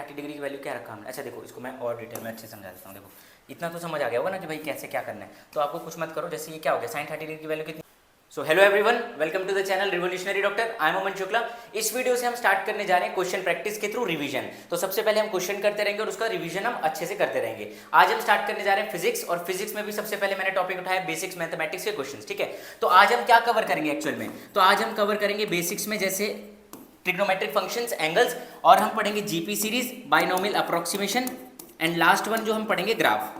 30 degree की value क्या रखा हमने। अच्छा देखो, इसको मैं और डिटेल में अच्छे से समझा देता हूँ। देखो इतना तो समझ आ गया होगा ना कि भाई कैसे क्या करना है, तो आपको कुछ मत करो। जैसे ये क्या हो गया, sin 30 डिग्री की वैल्यू कितनी। So hello everyone, welcome to the channel revolutionary doctor. I am Aman Shukla. इस वीडियो से हम स्टार्ट करने जा रहे हैं क्वेश्चन प्रैक्टिस के थ्रू रिवीजन। तो सबसे पहले हम क्वेश्चन करते रहेंगे और उसका रिवीजन हम अच्छे से करते रहेंगे। आज हम स्टार्ट करने जा रहे हैं फिजिक्स, और फिजिक्स में भी सबसे पहले मैंने टॉपिक उठाया बेसिक्स मैथमेटिक्स के क्वेश्चन। ठीक है, तो आज हम क्या कवर करेंगे एक्चुअल में, तो आज हम कवर करेंगे बेसिक्स में जैसे ट्रिग्नोमेट्रिक फंक्शंस, एंगल्स, और हम पढ़ेंगे GP series, binomial approximation, and last one जो हम पढ़ेंगे ग्राफ।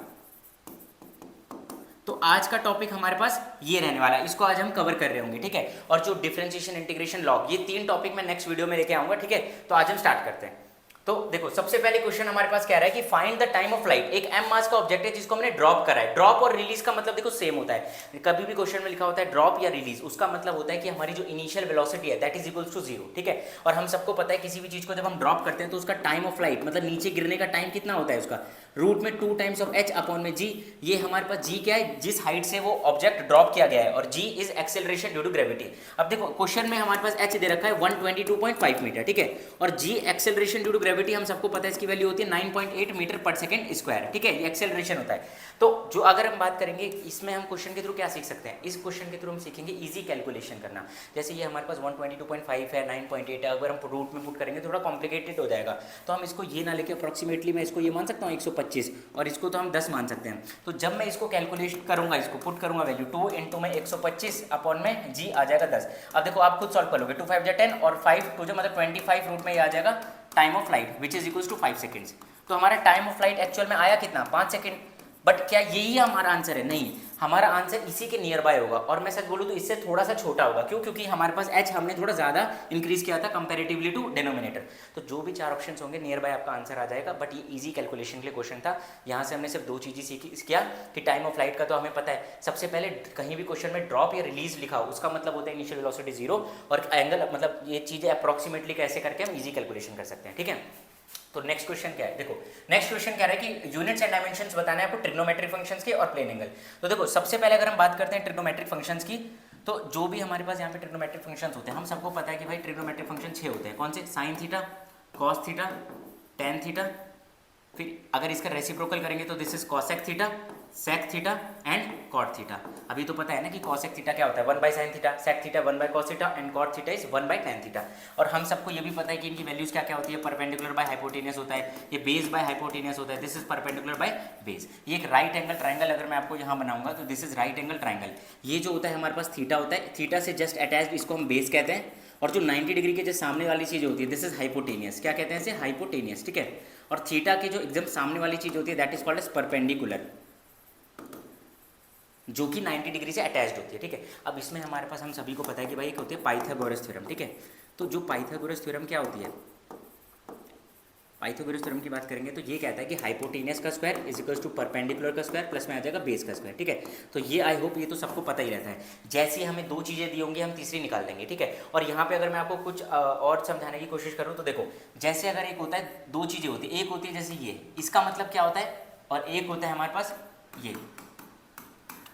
तो आज का टॉपिक हमारे पास ये रहने वाला है, इसको आज हम कवर कर रहे होंगे। ठीक है, और जो डिफरेंशिएशन, इंटीग्रेशन, लॉग, ये 3 टॉपिक मैं नेक्स्ट वीडियो में लेके आऊंगा। ठीक है, तो आज हम स्टार्ट करते हैं। तो देखो सबसे पहले क्वेश्चन हमारे पास कह रहा है कि find the time of light. एक m मास का ऑब्जेक्ट है जिसको हमने ड्रॉप करा है। ड्रॉप और रिलीज का मतलब देखो सेम होता है। कभी भी क्वेश्चन में लिखा होता है ड्रॉप या रिलीज, उसका मतलब होता है कि हमारी जो इनिशियल वेलोसिटी है दैट इज इक्वल्स टू 0। ठीक है, और हम सबको पता है किसी भी चीज को जब हम ड्रॉप करते हैं तो उसका टाइम ऑफ लाइट मतलब नीचे गिरने का टाइम कितना होता है उसका, रूट में 2 टाइम्स ऑफ h अपॉन में g। ये हमारे पास g क्या है, जिस हाइट से वो ऑब्जेक्ट ड्रॉप किया गया है, और g is acceleration due to gravity. अब देखो क्वेश्चन में हमारे पास h दे रखा है 122.5 मीटर। ठीक है, और g acceleration due to gravity हम सबको पता है इसकी वैल्यू होती है 9.8 मीटर पर सेकंड स्क्वायर। ठीक है, ये एक्सेलरेशन होता है। तो जो अगर हम बात करेंगे इसमें हम क्वेश्चन के थ्रू क्या सीख सकते हैं, इस क्वेश्चन के थ्रू हम सीखेंगे इजी कैलकुलेशन करना। जैसे ये हमारे पास 122.5 है, 9.8 है, अगर हम रूट में पुट करेंगे थोड़ा कॉम्प्लिकेटेड हो जाएगा, तो हम इसको ये ना लेके अप्रोक्सीमेटली मैं इसको ये मान सकता हूँ 125, और इसको तो हम 10 मान सकते हैं। तो जब मैं इसको कैलकुलेट करूंगा, इसको पुट करूंगा वैल्यू 2 इंटू में 125 अपॉन में g आ जाएगा 10। अब देखो आप खुद सॉल्व कर लोगे, 2 5 जा 10 और 5 2 जो मतलब 25 रूट में ये आ जाएगा time of light which is equals to 5 seconds. तो हमारा टाइम ऑफ लाइट एक्चुअल में आया कितना, 5 सेकेंड। बट क्या यही हमारा आंसर है, नहीं, हमारा आंसर इसी के नियर बाय होगा, और मैं सच बोलूँ तो इससे थोड़ा सा छोटा होगा। क्यों, क्योंकि हमारे पास h हमने थोड़ा ज़्यादा इंक्रीज किया था कंपैरेटिवली टू डिनोमिनेटर। तो जो भी 4 ऑप्शंस होंगे नियर बाय आपका आंसर आ जाएगा। बट ये इजी कैलकुलेशन के लिए क्वेश्चन था। यहाँ से हमने सिर्फ 2 चीज़ें सीखी किया कि टाइम ऑफ लाइट का तो हमें पता है। सबसे पहले कहीं भी क्वेश्चन में ड्रॉप या रिलीज लिखा हो उसका मतलब होता है इनिशियल वेलोसिटी 0, और एंगल मतलब ये चीज़ें अप्रॉक्सीमेटली कैसे करके हम इजी कैलकुलेशन कर सकते हैं। ठीक है, तो नेक्स्ट क्वेश्चन क्या है, देखो नेक्स्ट क्वेश्चन कह रहा है कि यूनिट्स एंड डायमेंशंस बताना है आपको ट्रिग्नोमेट्रिक फंक्शंस के और प्लेन एंगल। तो देखो सबसे पहले अगर हम बात करते हैं ट्रिग्नोमेट्रिक फंक्शंस की, तो जो भी हमारे पास यहाँ पे ट्रिग्नोमेट्रिक फंक्शंस होते हैं, हम सबको पता है कि भाई ट्रिग्नोमेट्रिक फंक्शन 6 होते हैं। कौन से, sine theta, cos theta, tan theta, फिर अगर इसका रेसिप्रोकल करेंगे तो this is cosec theta, sec theta and cot theta. अभी तो पता है ना कि कॉसेक थीटा क्या होता है, 1 by sine theta, sec theta 1 by cos theta, and cot theta is 1 by tan theta. और हम सबको ये भी पता है कि इनकी वैल्यूज क्या क्या होती है, परपेंडिकुलर बाय हाइपोटेनियस होता है, ये बेस बाय हाइपोटेनियस होता है, this is perpendicular by base. ये एक राइट एंगल ट्राइंगल अगर मैं आपको यहाँ बनाऊंगा तो this is right angle triangle. ये जो होता है हमारे पास थीटा होता है, थीटा से जस्ट अटैच इसको हम बेस कहते हैं, और जो 90 डिग्री के जो सामने वाली चीज़ होती है दिस इज हाइपोटेनियस। क्या कहते हैं इसे, हाइपोटेनियस। ठीक है, और थीटा के जो एकदम सामने वाली चीज़ होती है that is called as perpendicular, जो कि 90 डिग्री से अटैच्ड होती है। ठीक है, अब इसमें हमारे पास हम सभी को पता है कि भाई एक होती है पाइथागोरस थ्योरम। ठीक है, तो जो पाइथागोरस थ्योरम क्या होती है, पाइथागोरस थ्योरम की बात करेंगे तो ये कहता है कि हाइपोटेनियस का square is equals to perpendicular का स्क्वायर प्लस में आ जाएगा बेस का स्क्वायर। ठीक है, तो ये आई होप ये तो सबको पता ही रहता है। जैसे हमें 2 चीज़ें दी होंगी हम तीसरी निकाल देंगे। ठीक है, और यहाँ पे अगर मैं आपको कुछ और समझाने की कोशिश करूँ तो देखो, जैसे अगर एक होता है 2 चीज़ें होती है, एक होती है जैसे ये, इसका मतलब क्या होता है, और एक होता है हमारे पास ये।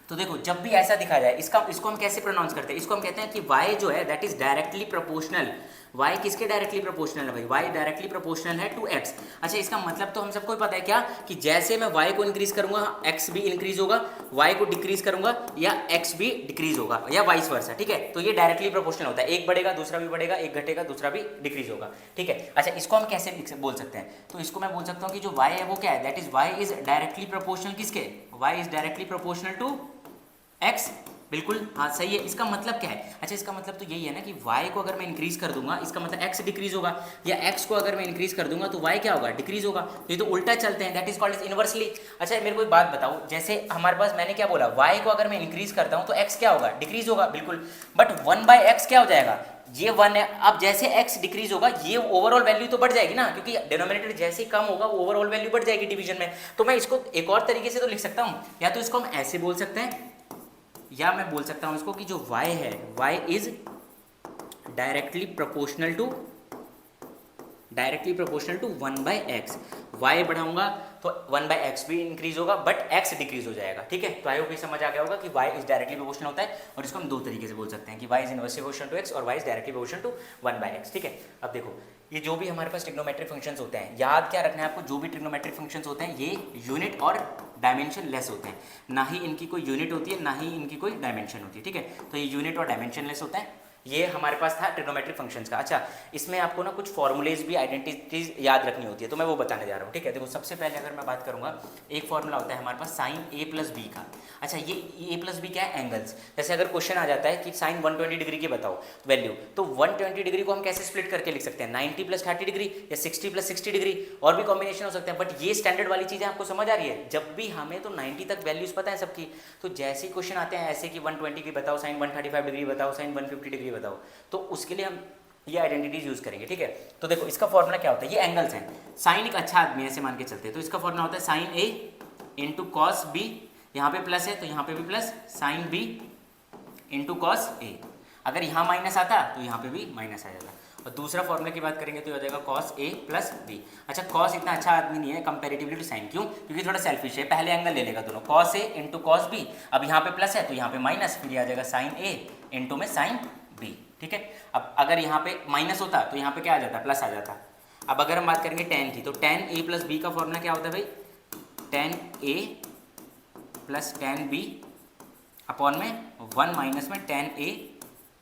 तो देखो जब भी ऐसा दिखा जाए इसको हम कैसे प्रोनाउंस करते हैं, इसको हम कहते हैं कि y जो है that is directly proportional. y किसके डायरेक्टली प्रोपोर्शनल है भाई, y डायरेक्टली प्रोपोर्शनल है टू x। अच्छा, इसका मतलब तो हम सबको ही पता है क्या, कि जैसे मैं y को इंक्रीज करूंगा x भी इंक्रीज होगा, y को डिक्रीज करूंगा या x भी डिक्रीज होगा, या वाइस वर्सा। ठीक है, तो ये डायरेक्टली प्रोपोर्शनल होता है, एक बढ़ेगा दूसरा भी बढ़ेगा, एक घटेगा दूसरा भी डिक्रीज होगा। ठीक है, अच्छा इसको हम कैसे बोल सकते हैं, तो इसको मैं बोल सकता हूँ कि जो y है वो क्या है, that is y is directly proportional किसके, y is directly proportional to x। बिल्कुल हाँ सही है। इसका मतलब क्या है, अच्छा इसका मतलब तो यही है ना कि y को अगर मैं इंक्रीज कर दूंगा इसका मतलब x डिक्रीज होगा, या x को अगर मैं इंक्रीज कर दूंगा तो y क्या होगा, डिक्रीज होगा। तो ये तो उल्टा चलते हैं, दैट इज कॉल्ड इनवर्सली। अच्छा मेरे को एक बात बताओ, जैसे हमारे पास मैंने क्या बोला, y को अगर मैं इंक्रीज करता हूँ तो x क्या होगा, डिक्रीज होगा। बिल्कुल, बट 1/x क्या हो जाएगा, ये 1 है। अब जैसे x डिक्रीज होगा ये ओवरऑल वैल्यू तो बढ़ जाएगी ना, क्योंकि डिनोमिनेटर जैसे ही कम होगा ओवरऑल वैल्यू बढ़ जाएगी डिवीजन में। तो मैं इसको एक और तरीके से तो लिख सकता हूँ, या तो इसको हम ऐसे बोल सकते हैं, या मैं बोल सकता हूं इसको कि जो y है y is directly proportional to 1/x। y बढ़ाऊंगा तो तो 1/x भी इंक्रीज होगा बट x डिक्रीज हो जाएगा, ठीक है। तो आई होप ये समझ आ गया होगा कि y इज डायरेक्टली प्रोपोर्शनल होता है और इसको हम दो तरीके से बोल सकते हैं कि y is inversely proportional to x और y is directly proportional to 1/x, ठीक है। अब देखो ये जो भी हमारे पास ट्रिग्नोमेट्रिक फंक्शंस होते हैं, याद क्या रखना है आपको, जो भी ट्रिग्नोमेट्रिक फंक्शंस होते हैं ये यूनिट और डायमेंशन लेस होते हैं, ना ही इनकी कोई यूनिट होती है ना ही इनकी कोई डायमेंशन होती है, ठीक है। तो ये यूनिट और डायमेंशन लेस होता है। ये हमारे पास था ट्रिग्नोमेट्रिक फंक्शंस का। अच्छा, इसमें आपको ना कुछ फॉर्मूलेज भी आइडेंटिटीज याद रखनी होती है, तो मैं वो बताने जा रहा हूँ, ठीक है। देखो सबसे पहले अगर मैं बात करूँगा, एक फॉर्मूला होता है हमारे पास साइन ए प्लस बी का। अच्छा, ये ए प्लस बी क्या है, एंगल्स। जैसे अगर क्वेश्चन आ जाता है कि साइन 120 डिग्री की बताओ वैल्यू, तो 120 डिग्री को हम कैसे स्प्लिट करके लिख सकते हैं, 90 + 30 डिग्री या 60 + 60 डिग्री, और भी कॉम्बिनेशन हो सकते हैं। बट ये स्टैंडर्ड वाली चीज़ें आपको समझ आ रही है, जब भी हमें तो 90 तक वैल्यूज पता है सबकी, तो जैसे ही क्वेश्चन आते हैं ऐसे कि 120 की बताओ, साइन 135 डिग्री बताओ, साइन 150 डिग्री बताओ, तो उसके लिए हम ये आइडेंटिटीज यूज करेंगे, ठीक है। तो देखो इसका फॉर्मूला क्या होता है, ये एंगल्स हैं। साइन एक अच्छा आदमी है ऐसे मान के चलते हैं, तो इसका फॉर्मूला होता है sine A into cos B, यहाँ पे प्लस है तो यहाँ पे भी plus, sine B into cos A. अगर यहाँ माइनस आता तो यहाँ पे भी माइनस आ जाएगा। और दूसरा फॉर्मूला की बात करेंगे तो हो जाएगा कॉस ए प्लस बी। अच्छा, कॉस इतना अच्छा आदमी नहीं है कंपेरेटिवली टू साइन, क्यों, क्योंकि थोड़ा सेल्फिश है, पहले एंगल ले लेगा दोनों, cos A into cos B. अब यहाँ पे प्लस है तो यहाँ पे माइनस, फिर आ जाएगा साइन ए इंटू में साइन बी, ठीक है। अब अगर यहाँ पे माइनस होता तो यहाँ पे क्या आ जाता, प्लस आ जाता। अब अगर हम बात करेंगे टेन की, तो टेन ए प्लस बी का फॉर्मूला क्या होता है भाई, ten A plus tan B upon में 1 माइनस में ten A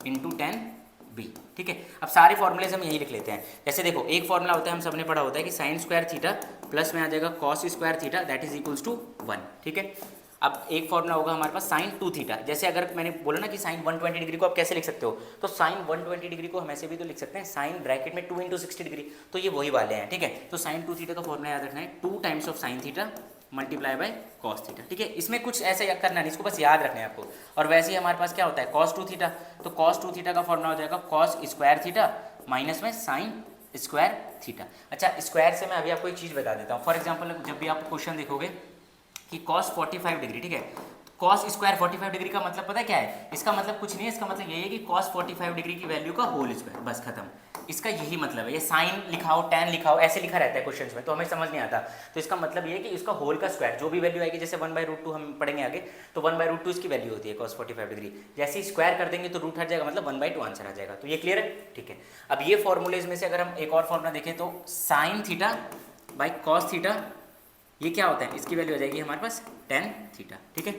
into tan B, ठीक है। अब सारे फॉर्मूलेज हम यही लिख लेते हैं। जैसे देखो एक फॉर्मूला होता है, हम सबने पढ़ा होता है कि साइन स्क्वायर थीटा प्लस में आ जाएगा cos square theta that is equals to 1, ठीक है। अब एक फॉर्मूला होगा हमारे पास साइन 2 थीटा। जैसे अगर मैंने बोला ना कि साइन 120 डिग्री को आप कैसे लिख सकते हो, तो साइन 120 डिग्री को हम ऐसे भी तो लिख सकते हैं, साइन ब्रैकेट में 2 इंटू 60 डिग्री, तो ये वही वाले हैं, ठीक है। तो साइन 2 थीटा का फॉर्मूला याद रखना है, 2 times of sine theta multiply by cos theta, ठीक है। इसमें कुछ ऐसा करना नहीं, इसको बस याद रखना है आपको। और वैसे ही हमारे पास क्या होता है कॉस 2 थीटा, तो कॉस 2 थीटा का फॉर्मूला हो जाएगा कॉस स्क्वायर थीटा माइनस में साइन स्क्वायर थीटा। अच्छा, स्क्वायर से मैं अभी आपको एक चीज़ बता देता हूँ। फॉर एग्जाम्पल जब भी आप क्वेश्चन देखोगे कि कॉस 45 डिग्री, ठीक है, कॉस स्क्वायर 45 डिग्री का मतलब पता है क्या है, इसका मतलब कुछ नहीं है, इसका मतलब ये है कि कॉस 45 डिग्री की वैल्यू का होल स्क्वायर, बस खत्म। इसका यही मतलब है। ये साइन लिखाओ, टैन लिखाओ, ऐसे लिखा रहता है क्वेश्चंस में, तो हमें समझ नहीं आता। तो इसका मतलब ये है कि इसका होल का स्क्वायर जो भी वैल्यू आएगी, जैसे 1/√2 हम पढ़ेंगे आगे, तो 1/√2 इसकी वैल्यू होती है कॉस 45 डिग्री। जैसे ही स्क्वायर कर देंगे तो रूट हट जाएगा, मतलब 1/2 आंसर आ जाएगा। तो ये क्लियर है, ठीक है। अब ये फॉर्मूलेज में से अगर हम एक और फॉर्मूला देखें तो sign theta by cos theta, ये क्या होता है, इसकी वैल्यू आ जाएगी हमारे पास टेन थीटा, ठीक है।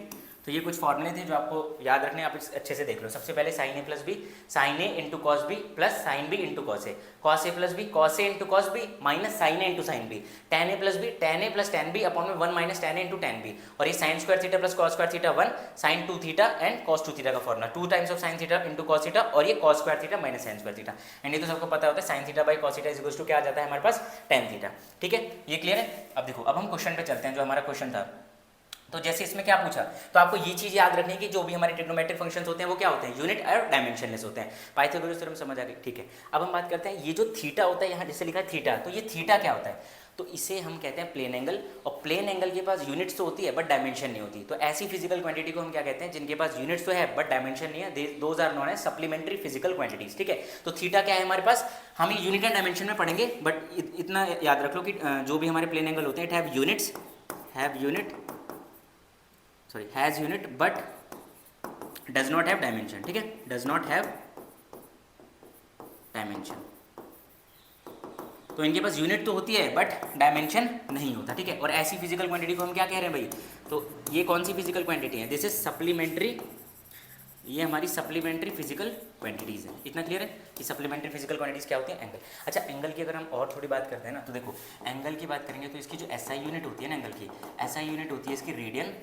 तो ये कुछ फॉर्मूले थे जो आपको याद रखने, आप अच्छे से देख लो। सबसे पहले sine A plus B, sine A into cos B plus sine B into cos A, cos A plus B, cos A into cos B minus sine A into sine B, tan A plus B, tan A plus tan B upon में 1 minus tan A into tan B. और ये sine square theta plus cos square theta 1, sine 2 theta and cos 2 theta का formula 2 times of sine theta into cos theta, और ये cos square theta minus sine square theta. And ये तो सबको पता होता है sine theta by cos theta is equals to क्या आ जाता है हमारे पास, टेन थीटा, ठीक है। ये क्लियर है। अब देखो, अब हम क्वेश्चन पे चलते हैं, जो हमारा क्वेश्चन था। तो जैसे इसमें क्या पूछा, तो आपको ये चीज़ याद रखनी है कि जो भी हमारे ट्रिग्नोमेट्रिक फंक्शंस होते हैं वो क्या होते हैं, यूनिट और डायमेंशनलेस होते हैं। पाइथागोरस थ्योरम समझ आ गई, ठीक है। अब हम बात करते हैं ये जो थीटा होता है, यहाँ जैसे लिखा है थीटा, तो ये थीटा क्या होता है, तो इसे हम कहते हैं प्लेन एंगल। और प्लेन एंगल के पास यूनिट्स तो होती है बट डायमेंशन नहीं होती। तो ऐसी फिजिकल क्वांटिटी को हम क्या कहते हैं, जिनके पास यूनिट्स तो है बट डायमेंशन नहीं है, those are known as supplementary physical quantities, ठीक है। तो थीटा क्या है हमारे पास, हम ये यूनिट एंड डायमेंशन में पढ़ेंगे, बट इतना याद रख लो कि जो भी हमारे प्लेन एंगल होते हैं, it have units, has unit but does not have dimension, ठीक है, डज नॉट हैव डायमेंशन। तो इनके पास यूनिट तो होती है बट डायमेंशन नहीं होता, ठीक है। और ऐसी फिजिकल क्वांटिटी को हम क्या कह रहे हैं भाई, तो ये कौन सी फिजिकल क्वांटिटी है, दिस इज सप्लीमेंट्री, ये हमारी सप्लीमेंट्री फिजिकल क्वांटिटीज़ है। इतना क्लियर है कि सप्लीमेंट्री फिजिकल क्वांटिटीज़ क्या होती है, एंगल। अच्छा, एंगल की अगर हम और थोड़ी बात करते हैं ना, तो देखो एंगल की बात करेंगे तो इसकी जो एसआई यूनिट होती है ना एंगल की, एसआई यूनिट होती है इसकी रेडियन,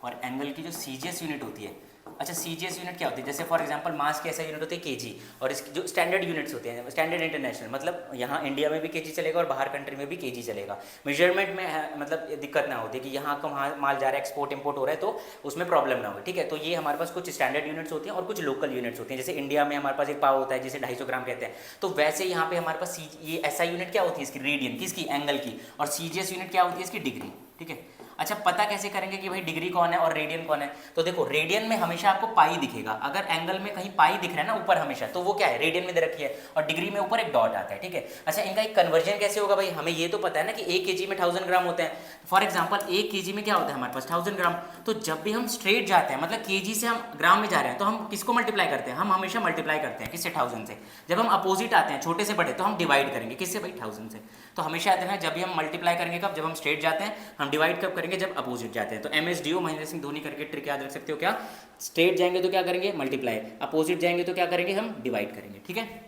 और एंगल की जो सीजीएस यूनिट होती है, अच्छा सीजीएस यूनिट क्या होती है, जैसे फॉर एग्जांपल मास की ऐसा यूनिट होती है केजी, और इसकी जो स्टैंडर्ड यूनिट्स होते हैं, स्टैंडर्ड इंटरनेशनल, मतलब यहाँ इंडिया में भी केजी चलेगा और बाहर कंट्री में भी केजी चलेगा। मेजरमेंट में मतलब दिक्कत ना होती कि यहाँ का माल जा रहा है, एक्सपोर्ट इंपोर्ट हो रहा है, तो उसमें प्रॉब्लम ना हो, ठीक है। तो ये हमारे पास कुछ स्टैंडर्ड यूनिट्स होती हैं और कुछ लोकल यूनिट्स होती हैं। जैसे इंडिया में हमारे पास एक पाव होता है जिसे 250 ग्राम कहते हैं, तो वैसे यहाँ पे हमारे पास ये एसआई यूनिट क्या होती है इसकी, रेडियन, किसकी, एंगल की, और सीजीएस यूनिट क्या होती है इसकी, डिग्री, ठीक है। अच्छा पता कैसे करेंगे कि भाई डिग्री कौन है और रेडियन कौन है? तो देखो रेडियन में हमेशा आपको पाई दिखेगा, अगर एंगल में कहीं पाई दिख रहा है ना ऊपर हमेशा, तो वो क्या है, रेडियन में दे रखी है, और डिग्री में ऊपर एक डॉट आता है, ठीक है। अच्छा इनका एक कन्वर्जन कैसे होगा भाई, हमें ये तो पता है ना कि 1 kg में 1000 ग्राम होते हैं। फॉर एग्जाम्पल 1 kg में क्या होता है हमारे पास 1000 ग्राम। तो जब भी हम स्ट्रेट जाते हैं, मतलब kg से हम ग्राम में जा रहे हैं, तो हम किसको मल्टीप्लाई करते हैं, हम हमेशा मल्टीप्लाई करते हैं किससे, 1000 से। जब हम अपोजिट आते हैं छोटे से बड़े, तो हम डिवाइड करेंगे किससे भाई, 1000 से। तो हमेशा याद रखना जब भी हम मल्टीप्लाई करेंगे कब, जब हम स्ट्रेट जाते हैं, हम डिवाइड कब करेंगे, जब अपोजिट जाते हैं। तो MSDO महेंद्र सिंह धोनी करके ट्रिक याद रख सकते हो क्या, स्ट्रेट जाएंगे तो क्या करेंगे, मल्टीप्लाई, अपोजिट जाएंगे तो क्या करेंगे, हम डिवाइड करेंगे, ठीक है।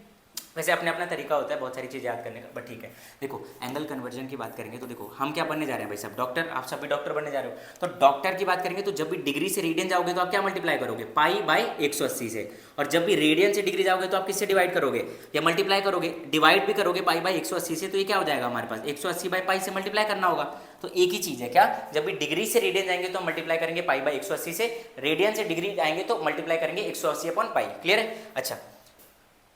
वैसे अपने अपना तरीका होता है बहुत सारी चीज़ याद करने का, बट ठीक है। देखो एंगल कन्वर्जन की बात करेंगे तो देखो हम क्या बनने जा रहे हैं भाई सब, डॉक्टर, आप सब भी डॉक्टर बनने जा रहे हो। तो डॉक्टर की बात करेंगे तो जब भी डिग्री से रेडियन जाओगे तो आप क्या मल्टीप्लाई करोगे, पाई बाई 180 से। और जब भी रेडियन से डिग्री जाओगे तो आप किससे डिवाइड करोगे, या मल्टीप्लाई करोगे, डिवाइड भी करोगे पाई बाई 180 से। तो ये क्या हो जाएगा हमारे पास, 180 बाई पाई से मल्टीप्लाई करना होगा। तो एक ही चीज़ है क्या, जब भी डिग्री से रेडियन जाएंगे तो मल्टीप्लाई करेंगे पाई बाई 180 से, रेडियन से डिग्री आएंगे तो मल्टीप्लाई करेंगे 180 अपॉन पाई। क्लियर है? अच्छा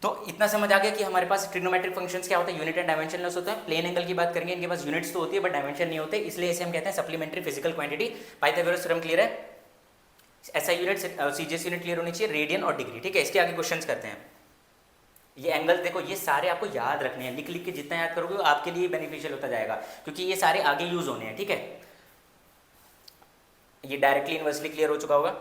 तो इतना समझ आ गया कि हमारे पास ट्रिग्नोमेट्रिक फंक्शंस क्या होता है, यूनिट एंड डायमेंशनलेस होता है। प्लेन एंगल की बात करेंगे, इनके पास यूनिट्स तो होती है बट डायमेंशन नहीं होते, इसलिए इसे हम कहते हैं supplementary physical quantity. Pythagoras theorem clear है? ऐसा यूनिट सीजीएस यूनिट क्लियर होनी चाहिए, रेडियन और डिग्री, ठीक है। इसके आगे क्वेश्चंस करते हैं। ये एंगल देखो, ये सारे आपको याद रखने हैं, लिख लिख के जितना याद करोगे वो आपके लिए बेनिफिशियल होता जाएगा, क्योंकि ये सारे आगे यूज होने हैं, ठीक है। ये डायरेक्टली इनवर्सली क्लियर हो चुका होगा।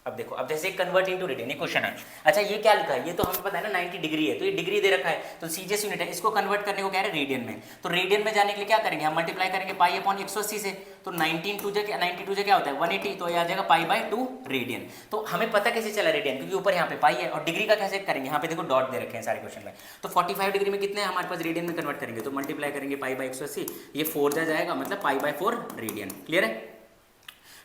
अब देखो, अब जैसे कन्वर्ट इनटू रेडियन, ये क्वेश्चन है। अच्छा ये क्या लिखा है, ये तो हमें पता है ना 90 डिग्री है, तो ये डिग्री दे रखा है, तो सीजीएस यूनिट है, इसको कन्वर्ट करने को कह रहे हैं रेडियन में। तो रेडियन में जाने के लिए क्या करेंगे, हम मल्टीप्लाई करेंगे पाई अपॉन 180 से। तो 92 से क्या होता है 180, तो ये आ जाएगा पाई बाई 2 रेडियन। तो हमें पता कैसे चला रेडियन, क्योंकि ऊपर यहाँ पे पाई है। और डिग्री का कैसे करेंगे, यहाँ पे देखो डॉट दे रखे हैं सारे क्वेश्चन में। तो 45 डिग्री में कितने हैं हमारे पास, रेडियन में कन्वर्ट करेंगे तो मल्टीप्लाई करेंगे पाई बाई 180, ये 4 जाएगा, मतलब पाई बाई 4 रेडियन। क्लियर है?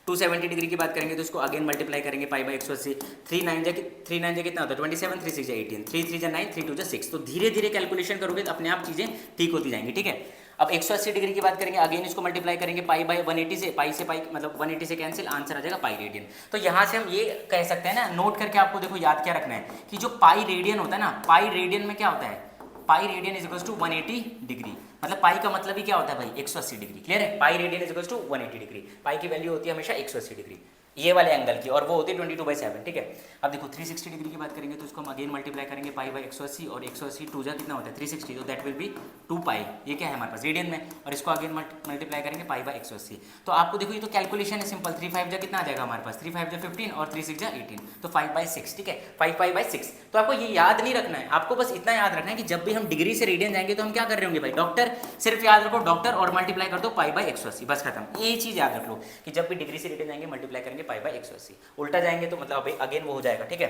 270 डिग्री की बात करेंगे तो इसको अगेन मल्टीप्लाई करेंगे पाई बाई 180, 3 9 जा कितना होता है 27, 3 6 जा 18, 3 3 जा 9, 3 2 जा 6। तो धीरे धीरे कैलकुलेशन करोगे तो अपने आप चीज़ें ठीक होती जाएंगी, ठीक है। अब 180 डिग्री की बात करेंगे, अगेन इसको मल्टीप्लाई करेंगे पाई बाई 180 से, पाई से पाई मतलब 180 से कैंसिल, आंसर आ जाएगा पाई रेडियन। तो यहाँ से हम ये कह सकते हैं ना, नोट करके आपको देखो याद क्या रखना है कि जो पाई रेडियन होता है ना, पाई रेडियन में क्या होता है, pi radian is equals to 180 degree. मतलब पाई का मतलब ही क्या होता है भाई, 180 डिग्री। क्लियर है? Pi radian is equals to 180 degree. Pi की वैल्यू होती है हमेशा 180 डिग्री ये वाले एंगल की, और वो होती है 22/7, ठीक है। अब देखो 360 डिग्री की बात करेंगे तो इसको हम अगेन मल्टीप्लाई करेंगे पाई बाई 180, और 180 2 जा कितना होता है 360, तो दैट विल बी 2 पाई। ये क्या है हमारे पास रेडियन में, और इसको अगेन मल्टीप्लाई करेंगे पाई बाई 180। तो आपको देखो ये तो कैलकुलेशन है सिंपल, 3 5 जा कितना आ जाएगा हमारे पास, 3 5 जा 15 और 3 6 जा 18, तो 5/6, ठीक है। 5 पाई बाई 6। तो आपको ये याद नहीं रखना है, आपको बस इतना याद रखना है कि जब भी हम डिग्री से रेडियन जाएंगे तो हम क्या कर रहे होंगे भाई, डॉक्टर। सिर्फ याद रखो डॉक्टर और मल्टीप्लाई कर दो पाई बाई 180, बस खत्म। ये चीज़ याद रख लो कि जब भी डिग्री से रेडियन जाएंगे मल्टीप्लाई करेंगे पाई बाई 180, उल्टा जाएंगे तो मतलब अगेन वो हो जाएगा, ठीक है।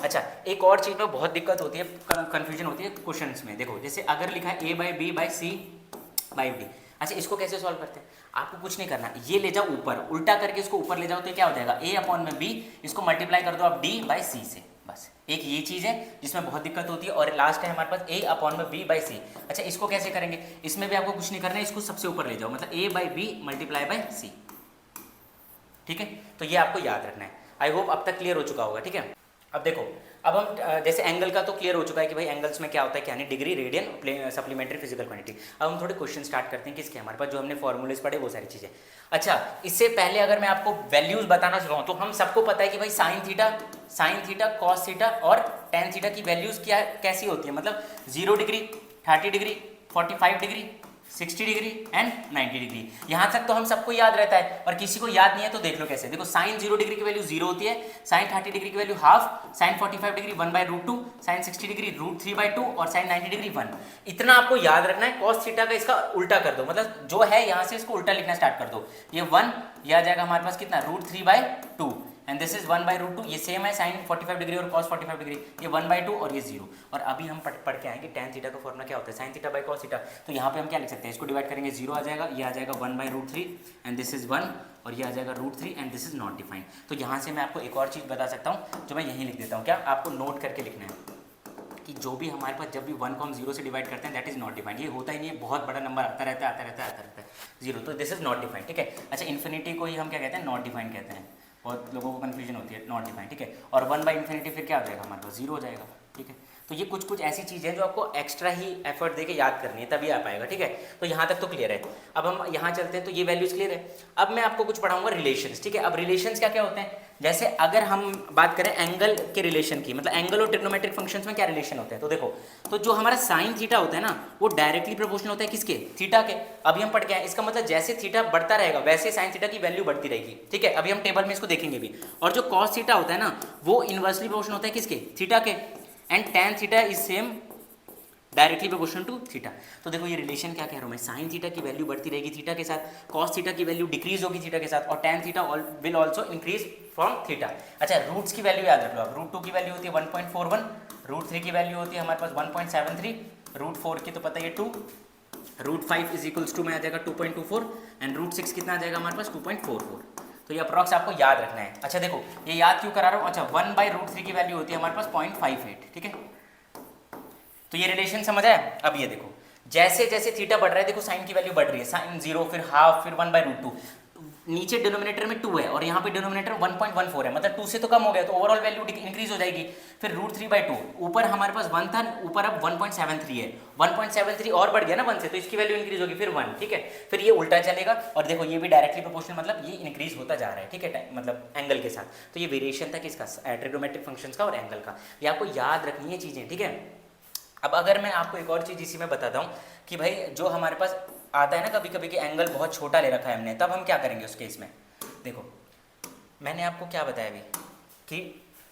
अच्छा एक और चीज़ में बहुत दिक्कत होती है, कंफ्यूजन होती है क्वेश्चंस में। देखो जैसे अगर लिखा है a by B by C by D, अच्छा इसको कैसे सॉल्व करते हैं, आपको कुछ नहीं करना, ये ले जाओ ऊपर, उल्टा करके इसको ऊपर ले जाओ तो क्या हो जाएगा a अपॉन में b, इसको मल्टीप्लाई कर दो आप d बाई सी से। बस एक ये चीज़ है जिसमें बहुत दिक्कत होती है। और लास्ट है हमारे पास a अपॉन में b बाई सी। अच्छा इसको कैसे करेंगे, इसमें भी आपको कुछ नहीं करना है, इसको सबसे ऊपर ले जाओ, मतलब a by B multiply by C, ठीक है। तो ये आपको याद रखना है। आई होप अब तक क्लियर हो चुका होगा, ठीक है। अब देखो, अब हम जैसे एंगल का तो क्लियर हो चुका है कि भाई एंगल्स में क्या होता है, क्या नहीं, degree, radian, supplementary physical quantity. अब हम थोड़े क्वेश्चन स्टार्ट करते हैं किसके, हमारे पास जो हमने फॉर्मूलेस पढ़े वो सारी चीज़ें। अच्छा इससे पहले अगर मैं आपको वैल्यूज बताना चाहूँ तो हम सबको पता है कि भाई साइन थीटा कॉस थीटा और टेन थीटा की वैल्यूज क्या कैसी होती है, मतलब 0 degree, 30 degree, 45 degree, 60 degree and 90 degree. यहाँ तक तो हम सबको याद रहता है, और किसी को याद नहीं है तो देख लो कैसे। देखो साइन 0 डिग्री की वैल्यू 0 होती है, साइन 30 डिग्री की value half, sine 45 degree 1/√2, sine 60 degree √3/2 और साइन 90 डिग्री 1। इतना आपको याद रखना है। कॉस थीटा का इसका उल्टा कर दो, मतलब जो है यहाँ से इसको उल्टा लिखना स्टार्ट कर दो। ये 1 ये आ जाएगा हमारे पास कितना √3/2 एंड दिस इज 1/√2। ये सेम है साइन 45 डिग्री और कॉस 45 डिग्री, ये 1/2 और ये 0। और अभी हम पढ़ के आएंगे टेन थीटा का फॉर्मूला क्या होता है, sine theta by cos theta. तो यहाँ पे हम क्या लिख सकते हैं, इसको डिवाइड करेंगे 0 आ जाएगा, ये आ जाएगा 1/√3 एंड दिस इज 1 और ये आ जाएगा √3 and this is not defined. तो यहाँ से मैं आपको एक और चीज़ बता सकता हूँ जो मैं यहीं लिख देता हूँ, क्या आपको नोट करके लिखना है कि जो भी हमारे पास जब भी 1 को हम 0 से डिवाइड करते हैं दैट इज नॉट डिफाइंड। ये होता ही नहीं है, बहुत बड़ा नंबर आता रहता है 0, तो दिस इज नॉट डिफाइंड, ठीक है। अच्छा इन्फिनिटी को ही हम क्या कहते हैं, नॉट डिफाइंड कहते हैं, बहुत लोगों को कन्फ्यूजन होती है, नॉट डिफाइंड, ठीक है। और 1/∞ फिर क्या हो जाएगा हमारे पास 0 हो जाएगा, ठीक है। तो ये कुछ कुछ ऐसी चीज़ें हैं जो आपको एक्स्ट्रा ही एफर्ट देके याद करनी है, तभी आ पाएगा, ठीक है। तो यहाँ तक तो क्लियर है। अब हम यहाँ चलते हैं, तो ये वैल्यूज क्लियर है। अब मैं आपको कुछ पढ़ाऊंगा रिलेशंस, ठीक है। अब रिलेशंस क्या क्या होते हैं, जैसे अगर हम बात करें एंगल के रिलेशन की, मतलब एंगल और ट्रिग्नोमेट्रिक फंक्शंस में क्या रिलेशन होते हैं, तो देखो, तो जो हमारा साइन थीटा होता है ना, वो डायरेक्टली प्रोपोर्शनल होता है किसके, थीटा के। अभी हम पढ़ के आए, इसका मतलब जैसे थीटा बढ़ता रहेगा वैसे साइन थीटा की वैल्यू बढ़ती रहेगी, ठीक है। अभी हम टेबल में इसको देखेंगे भी। और जो कॉस थीटा होता है ना, वो इनवर्सली प्रोपोर्शनल होता है किसके, थीटा के। And tan theta is same directly proportional to theta. तो देखो ये रिलेशन क्या कह रहा हूँ मैं, साइन थीटा की वैल्यू बढ़ती रहेगी थीटा के साथ, कॉस थीटा की वैल्यू डिक्रीज होगी थीटा के साथ, और tan theta will also increase from theta. अच्छा, रूट्स की वैल्यू याद रख लो आप। रूट 2 की वैल्यू होती है 1.41, रूट 3 की वैल्यू होती है हमारे पास 1.73, रूट 4 की तो पता ही है 2, रूट 5 इज इक्वल्स टू में आ जाएगा 2.24, एंड रूट 6 कितना आ जाएगा हमारे पास 2.44। तो ये अप्रॉक्स आपको याद रखना है। अच्छा देखो, ये याद क्यों करा रहा हूँ, अच्छा 1/√3 की वैल्यू होती है हमारे पास 0.58, ठीक है। तो ये रिलेशन समझ आया। अब ये देखो, जैसे जैसे थीटा बढ़ रहा है, देखो साइन की वैल्यू बढ़ रही है, साइन 0, फिर हाफ, फिर 1/√2। नीचे डिनोमिनेटर में 2 है और यहाँ पे डिनोमिनेटर 1.14 है, मतलब 2 से तो कम हो गया, तो ओवरऑल वैल्यू इंक्रीज हो जाएगी। फिर √3/2, ऊपर हमारे पास 1 था, ऊपर अब 1.73 है, 1.73 और बढ़ गया ना 1 से, तो इसकी वैल्यू इंक्रीज होगी फिर 1, ठीक है। फिर ये उल्टा चलेगा, और देखो ये भी डायरेक्टली प्रोपोर्शनल, मतलब ये इंक्रीज होता जा रहा है, ठीक है, मतलब एंगल के साथ। तो ये वेरिएशन था किसका, ट्रिग्नोमेट्रिक फंक्शंस का और एंगल का। ये आपको याद रखनी है चीज़ें, ठीक है। अब अगर मैं आपको एक और चीज़ इसी में बताता हूँ कि भाई जो हमारे पास आता है ना कभी कभी कि एंगल बहुत छोटा ले रखा है हमने, तब हम क्या करेंगे उस केस में। देखो मैंने आपको क्या बताया अभी कि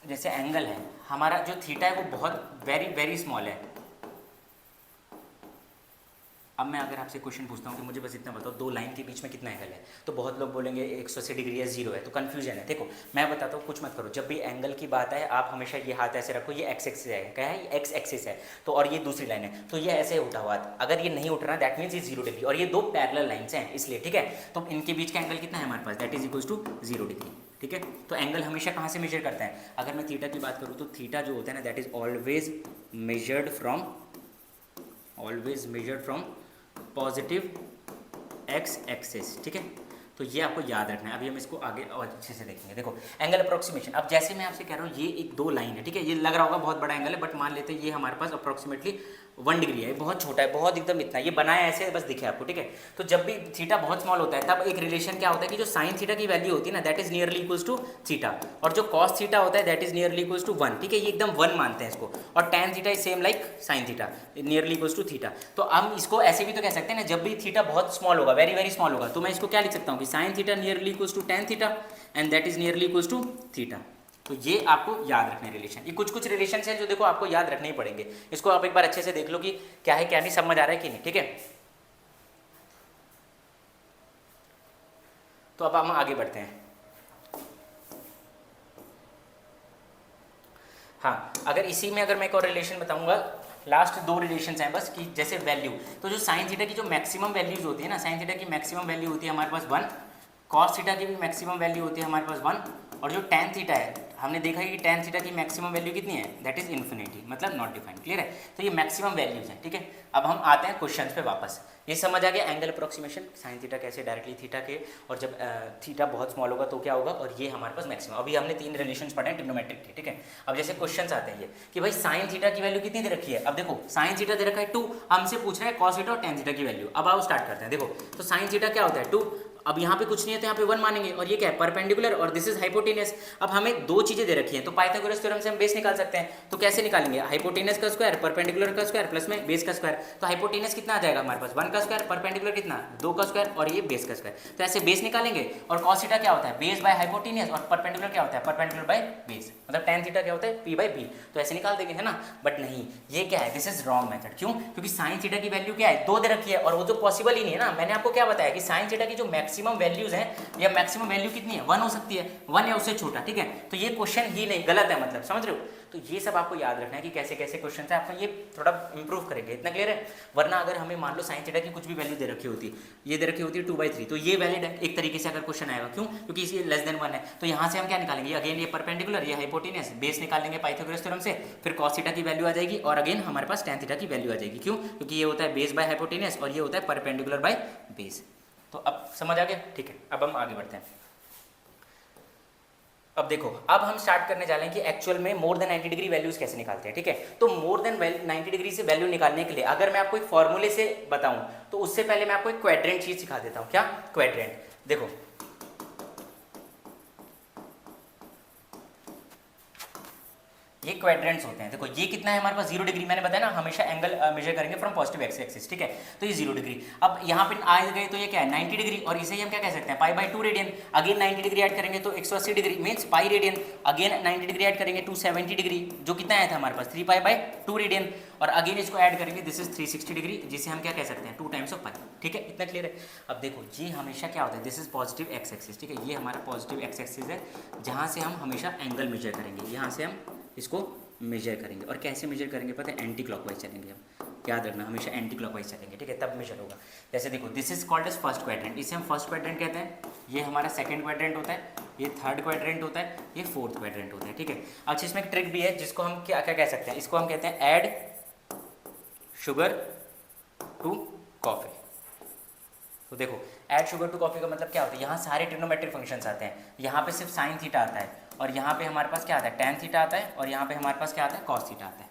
जैसे एंगल है हमारा, जो थीटा है वो बहुत वेरी वेरी स्मॉल है। अब मैं अगर आपसे क्वेश्चन पूछता हूँ कि मुझे बस इतना बताओ, दो लाइन के बीच में कितना एंगल है, तो बहुत लोग बोलेंगे 180 डिग्री है, 0 है, तो कन्फ्यूजन है। देखो मैं बताता हूँ, कुछ मत करो, जब भी एंगल की बात है आप हमेशा ये हाथ ऐसे रखो, ये एक्स एक्सिस है, क्या है, ये एक्स एक्सिस है, तो और ये दूसरी लाइन है, तो ये ऐसे उठा हुआ, अगर ये नहीं उठ रहा दैट मीन्स ये 0 डिग्री, और ये दो पैरेलल लाइन्स हैं इसलिए, ठीक है। तो इनके बीच का एंगल कितना है हमारे पास, that is equals to 0 degree, ठीक है। तो एंगल हमेशा कहाँ से मेजर करते हैं, अगर मैं थीटा की बात करूँ तो थीटा जो होता है ना, that is always measured from positive x axis, ठीक है। तो ये आपको याद रखना है। अभी हम इसको आगे और अच्छे से देखेंगे। देखो एंगल अप्रोक्सीमेशन, अब जैसे मैं आपसे कह रहा हूँ ये एक दो लाइन है, ठीक है, ये लग रहा होगा बहुत बड़ा एंगल है, बट मान लेते हैं ये हमारे पास अप्रोक्सीमेटली 1 डिग्री है, बहुत छोटा है, बहुत एकदम इतना, ये बनाया ऐसे बस दिखे आपको, ठीक है। तो जब भी थीटा बहुत स्मॉल होता है तब एक रिलेशन क्या होता है कि जो साइन थीटा की वैल्यू होती है ना, that is nearly equals to theta, और जो कॉस थीटा होता है that is nearly equals to 1, ठीक है, ये एकदम 1 मानते हैं इसको, और tan theta is same like sine theta, nearly equals to theta. तो हम इसको ऐसे भी तो कह सकते हैं ना, जब भी थीटा बहुत स्मॉल होगा, वेरी वेरी स्मॉल होगा, तो मैं इसको क्या लिख सकता हूँ कि sine theta nearly equals to tan theta and that is nearly equals to theta. तो ये आपको याद रखने रिलेशन, ये कुछ कुछ रिलेशन हैं जो देखो आपको याद रखने ही पड़ेंगे। इसको आप एक बार अच्छे से देख लो कि क्या है क्या नहीं, समझ आ रहा है कि नहीं, ठीक है। तो अब हम आगे बढ़ते हैं। हाँ, अगर इसी में अगर मैं एक और रिलेशन बताऊंगा, लास्ट दो रिलेशंस हैं बस, कि जैसे वैल्यू, तो जो साइन थीटा की जो मैक्सिमम वैल्यूज होती है ना, साइन थीटा की मैक्सिमम वैल्यू होती है हमारे पास 1, कॉस थीटा की भी मैक्सिमम वैल्यू होती है हमारे पास 1, और जो tan थीटा है हमने देखा है कि tan थीटा की मैक्सिमम वैल्यू कितनी है, दैट इज इन्फिनिटी, मतलब नॉट डिफाइंड, क्लियर है। तो ये मैक्सिमम वैल्यूज हैं, ठीक है। अब हम आते हैं क्वेश्चन पे वापस। ये समझ आ गया एंगल अप्रोक्सीमेशन, साइन थीटा कैसे डायरेक्टली थीटा के, और जब थीटा बहुत स्मॉल होगा तो क्या होगा, और ये हमारे पास मैक्सिमम। अभी हमने 3 रिलेशन पढ़े हैं ट्रिग्नोमेट्रिक के, ठीक है। अब जैसे क्वेश्चन आते हैं ये कि भाई साइन थीटा की वैल्यू कितनी दे रखी है। अब देखो साइन थीटा दे रखा है 2, हमसे पूछ रहा है कॉस थीटा और tan थीटा की वैल्यू। अब आओ स्टार्ट करते हैं। देखो तो साइन थीटा क्या होता है 2, अब यहाँ पे कुछ नहीं है तो यहाँ पे 1 मानेंगे, और ये क्या है, परपेंडिकुलर, और दिस इज हाइपोटेनस। अब हमें दो चीजें दे रखी हैं, तो पाइथागोरस थ्योरम से हम बेस निकाल सकते हैं। तो कैसे निकालेंगे, हाइपोटेनस का स्क्वायर, परपेंडिकुलर का स्क्वायर, प्लस में बेस का स्क्वायर। तो हाइपोटेनस कितना आ जाएगा हमारे पास 1 का स्क्वायर, परपेंडिकुलर कितना 2 का स्क्वायर, और ये बेस का स्क्वायर। तो ऐसे बेस निकालेंगे, और कॉस थीटा क्या होता है, बेस बाय हाइपोटेनस, और परपेंडिकुलर क्या होता है, परपेंडिकुलर बाय बेस, मतलब tan थीटा क्या होता है, p बाय b। तो ऐसे निकाल देंगे, है ना। बट नहीं, ये क्या है, दिस इज रॉन्ग मेथड। क्यों, क्योंकि साइन थीटा की वैल्यू क्या है, 2 दे रखी है, और वो तो पॉसिबल ही नहीं है ना। मैंने आपको क्या बताया कि साइन थीटा की जो मैक्सिमम वैल्यूज हैं, या मैक्सिमम वैल्यू कितनी है, 1 हो सकती है, 1 या उससे छोटा, ठीक है। तो ये क्वेश्चन ही नहीं, गलत है, मतलब समझ रहे हो। तो ये सब आपको याद रखना है कि कैसे कैसे क्वेश्चन है, आपको ये थोड़ा इंप्रूव करेंगे, इतना क्लियर है। वरना अगर हमें मान लो साइन थीटा की कुछ भी वैल्यू दे रखी होती, ये दे रखी होती है 2/3, तो ये वैलिड है एक तरीके से अगर क्वेश्चन आएगा। क्यों, क्योंकि इसे लेस देन 1 है। तो यहाँ से हम क्या निकालेंगे, अगेन ये परपेंडिकुलर, ये हाइपोटेनस, बेस निकालेंगे पाइथागोरस थ्योरम से, फिर कॉस थीटा की वैल्यू आ जाएगी, और अगेन हमारे पास tan थीटा की वैल्यू आ जाएगी। क्यों, क्योंकि ये होता है बेस बाय हाइपोटेनस, और ये होता है परपेंडिकुलर बाय बेस। तो अब समझ आ गया, ठीक है। अब हम आगे बढ़ते हैं। अब देखो, अब हम स्टार्ट करने जा रहे हैं कि एक्चुअल में मोर देन 90 डिग्री वैल्यूज कैसे निकालते हैं, ठीक है। तो मोर देन 90 डिग्री से वैल्यू निकालने के लिए अगर मैं आपको एक फॉर्मूले से बताऊं तो उससे पहले मैं आपको एक क्वाड्रेंट चीज सिखा देता हूं। क्या क्वाड्रेंट? देखो ये क्वाड्रेंट्स होते हैं। देखो ये कितना है हमारे पास 0 डिग्री, मैंने बताया ना हमेशा एंगल मेजर करेंगे फ्रॉम पॉजिटिव एक्स एक्सिस, ठीक है। तो ये 0 डिग्री, अब यहाँ पे आ गए तो ये क्या है 90 डिग्री, और इसे ही हम क्या कह सकते हैं pi by 2 radian. Again 90 degree add करेंगे तो 180 degree means pi radian. Again 90 degree add करेंगे 270 डिग्री, जो कितना आया था हमारे पास 3 पाई बाई 2 रेडियन। और अगेन इसको ऐड करेंगे, दिस इज 360 डिग्री, जिसे हम क्या कह सकते हैं 2 टाइम्स ऑफ पाई, ठीक है। इतना क्लियर है? अब देखो ये हमेशा क्या होता है, this is positive x axis, ठीक है। ये हमारा पॉजिटिव एक्स एक्सिस है जहाँ से हम हमेशा एंगल मेजर करेंगे, यहाँ से हम इसको मेजर करेंगे। और कैसे मेजर करेंगे पता है, एंटी क्लॉकवाइज चलेंगे हम, याद रखना हमेशा एंटी क्लॉकवाइज चलेंगे, ठीक है, तब मेजर होगा। जैसे देखो this is called as first quadrant, इसे हम फर्स्ट क्वाड्रेंट कहते हैं। ये हमारा सेकंड क्वाड्रेंट होता है, ये थर्ड क्वाड्रेंट होता है, ये फोर्थ क्वाड्रेंट होता है, ठीक है। अच्छा इसमें एक ट्रिक भी है जिसको हम क्या क्या कह सकते हैं, इसको हम कहते हैं ऐड शुगर टू कॉफी। तो देखो ऐड शुगर टू कॉफी का मतलब क्या होता है, यहाँ सारे ट्रिग्नोमेट्रिक फंक्शंस आते हैं, यहाँ पे सिर्फ साइन थीटा आता है, और यहाँ पे हमारे पास क्या आता है टैन थीटा आता है, और यहाँ पे हमारे पास क्या आता है कॉस थीटा आता है।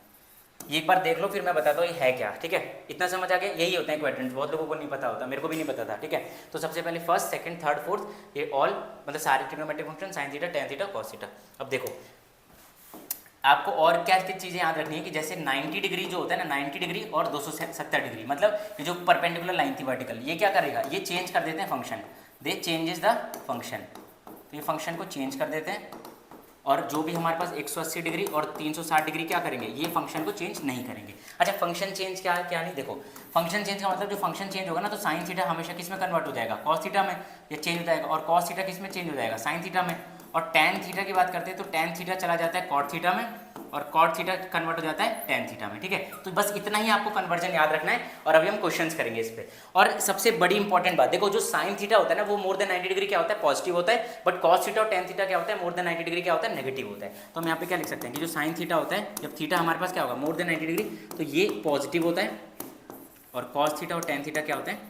ये एक बार देख लो फिर मैं बताता हूँ ये है क्या, ठीक है। इतना समझ आ गया? यही होते हैं क्वाड्रेंट्स, बहुत लोगों को नहीं पता होता, मेरे को भी नहीं पता था, ठीक है। तो सबसे पहले फर्स्ट सेकंड थर्ड फोर्थ ये ऑल मतलब सारे trigonometric function sine theta tan theta cos theta. अब देखो आपको और क्या क्या चीज़ें याद रखनी है कि जैसे 90 डिग्री जो होता है ना 90 डिग्री और 270 डिग्री, मतलब ये जो परपेंडिकुलर लाइन थी वर्टिकल, ये क्या करेगा, ये चेंज कर देते हैं function, they changes the function. तो ये फंक्शन को चेंज कर देते हैं, और जो भी हमारे पास 180 डिग्री और 360 डिग्री क्या करेंगे, ये फंक्शन को चेंज नहीं करेंगे। अच्छा फंक्शन चेंज क्या है क्या नहीं, देखो फंक्शन चेंज का मतलब जो फंक्शन चेंज होगा ना तो साइन थीटा हमेशा किस में कन्वर्ट हो जाएगा, कॉस थीटा में, ये चेंज हो जाएगा। और कॉस थीटा किस में चेंज हो जाएगा, साइन थीटा में। और टैन थीटा की बात करते हैं तो टैन थीटा चला जाता है कॉट थीटा में, और कॉट थीटा कन्वर्ट हो जाता है टैन थीटा में, ठीक है। तो बस इतना ही आपको कन्वर्जन याद रखना है, और अभी हम क्वेश्चंस करेंगे इस पे। और सबसे बड़ी इंपॉर्टेंट बात देखो, जो साइन थीटा होता है ना वो मोर देन 90 डिग्री क्या होता है पॉजिटिव होता है, बट कॉस थीटा और टैन थीटा क्या होता है मोर देन 90 डिग्री क्या होता है नेगेटिव होता है। तो हम यहाँ पे क्या लिख सकते हैं कि जो साइन थीटा होता है जब थीटा हमारे पास क्या होगा मोर देन 90 डिग्री तो ये पॉजिटिव होता है, और कॉस थीटा और टैन थीटा क्या होता है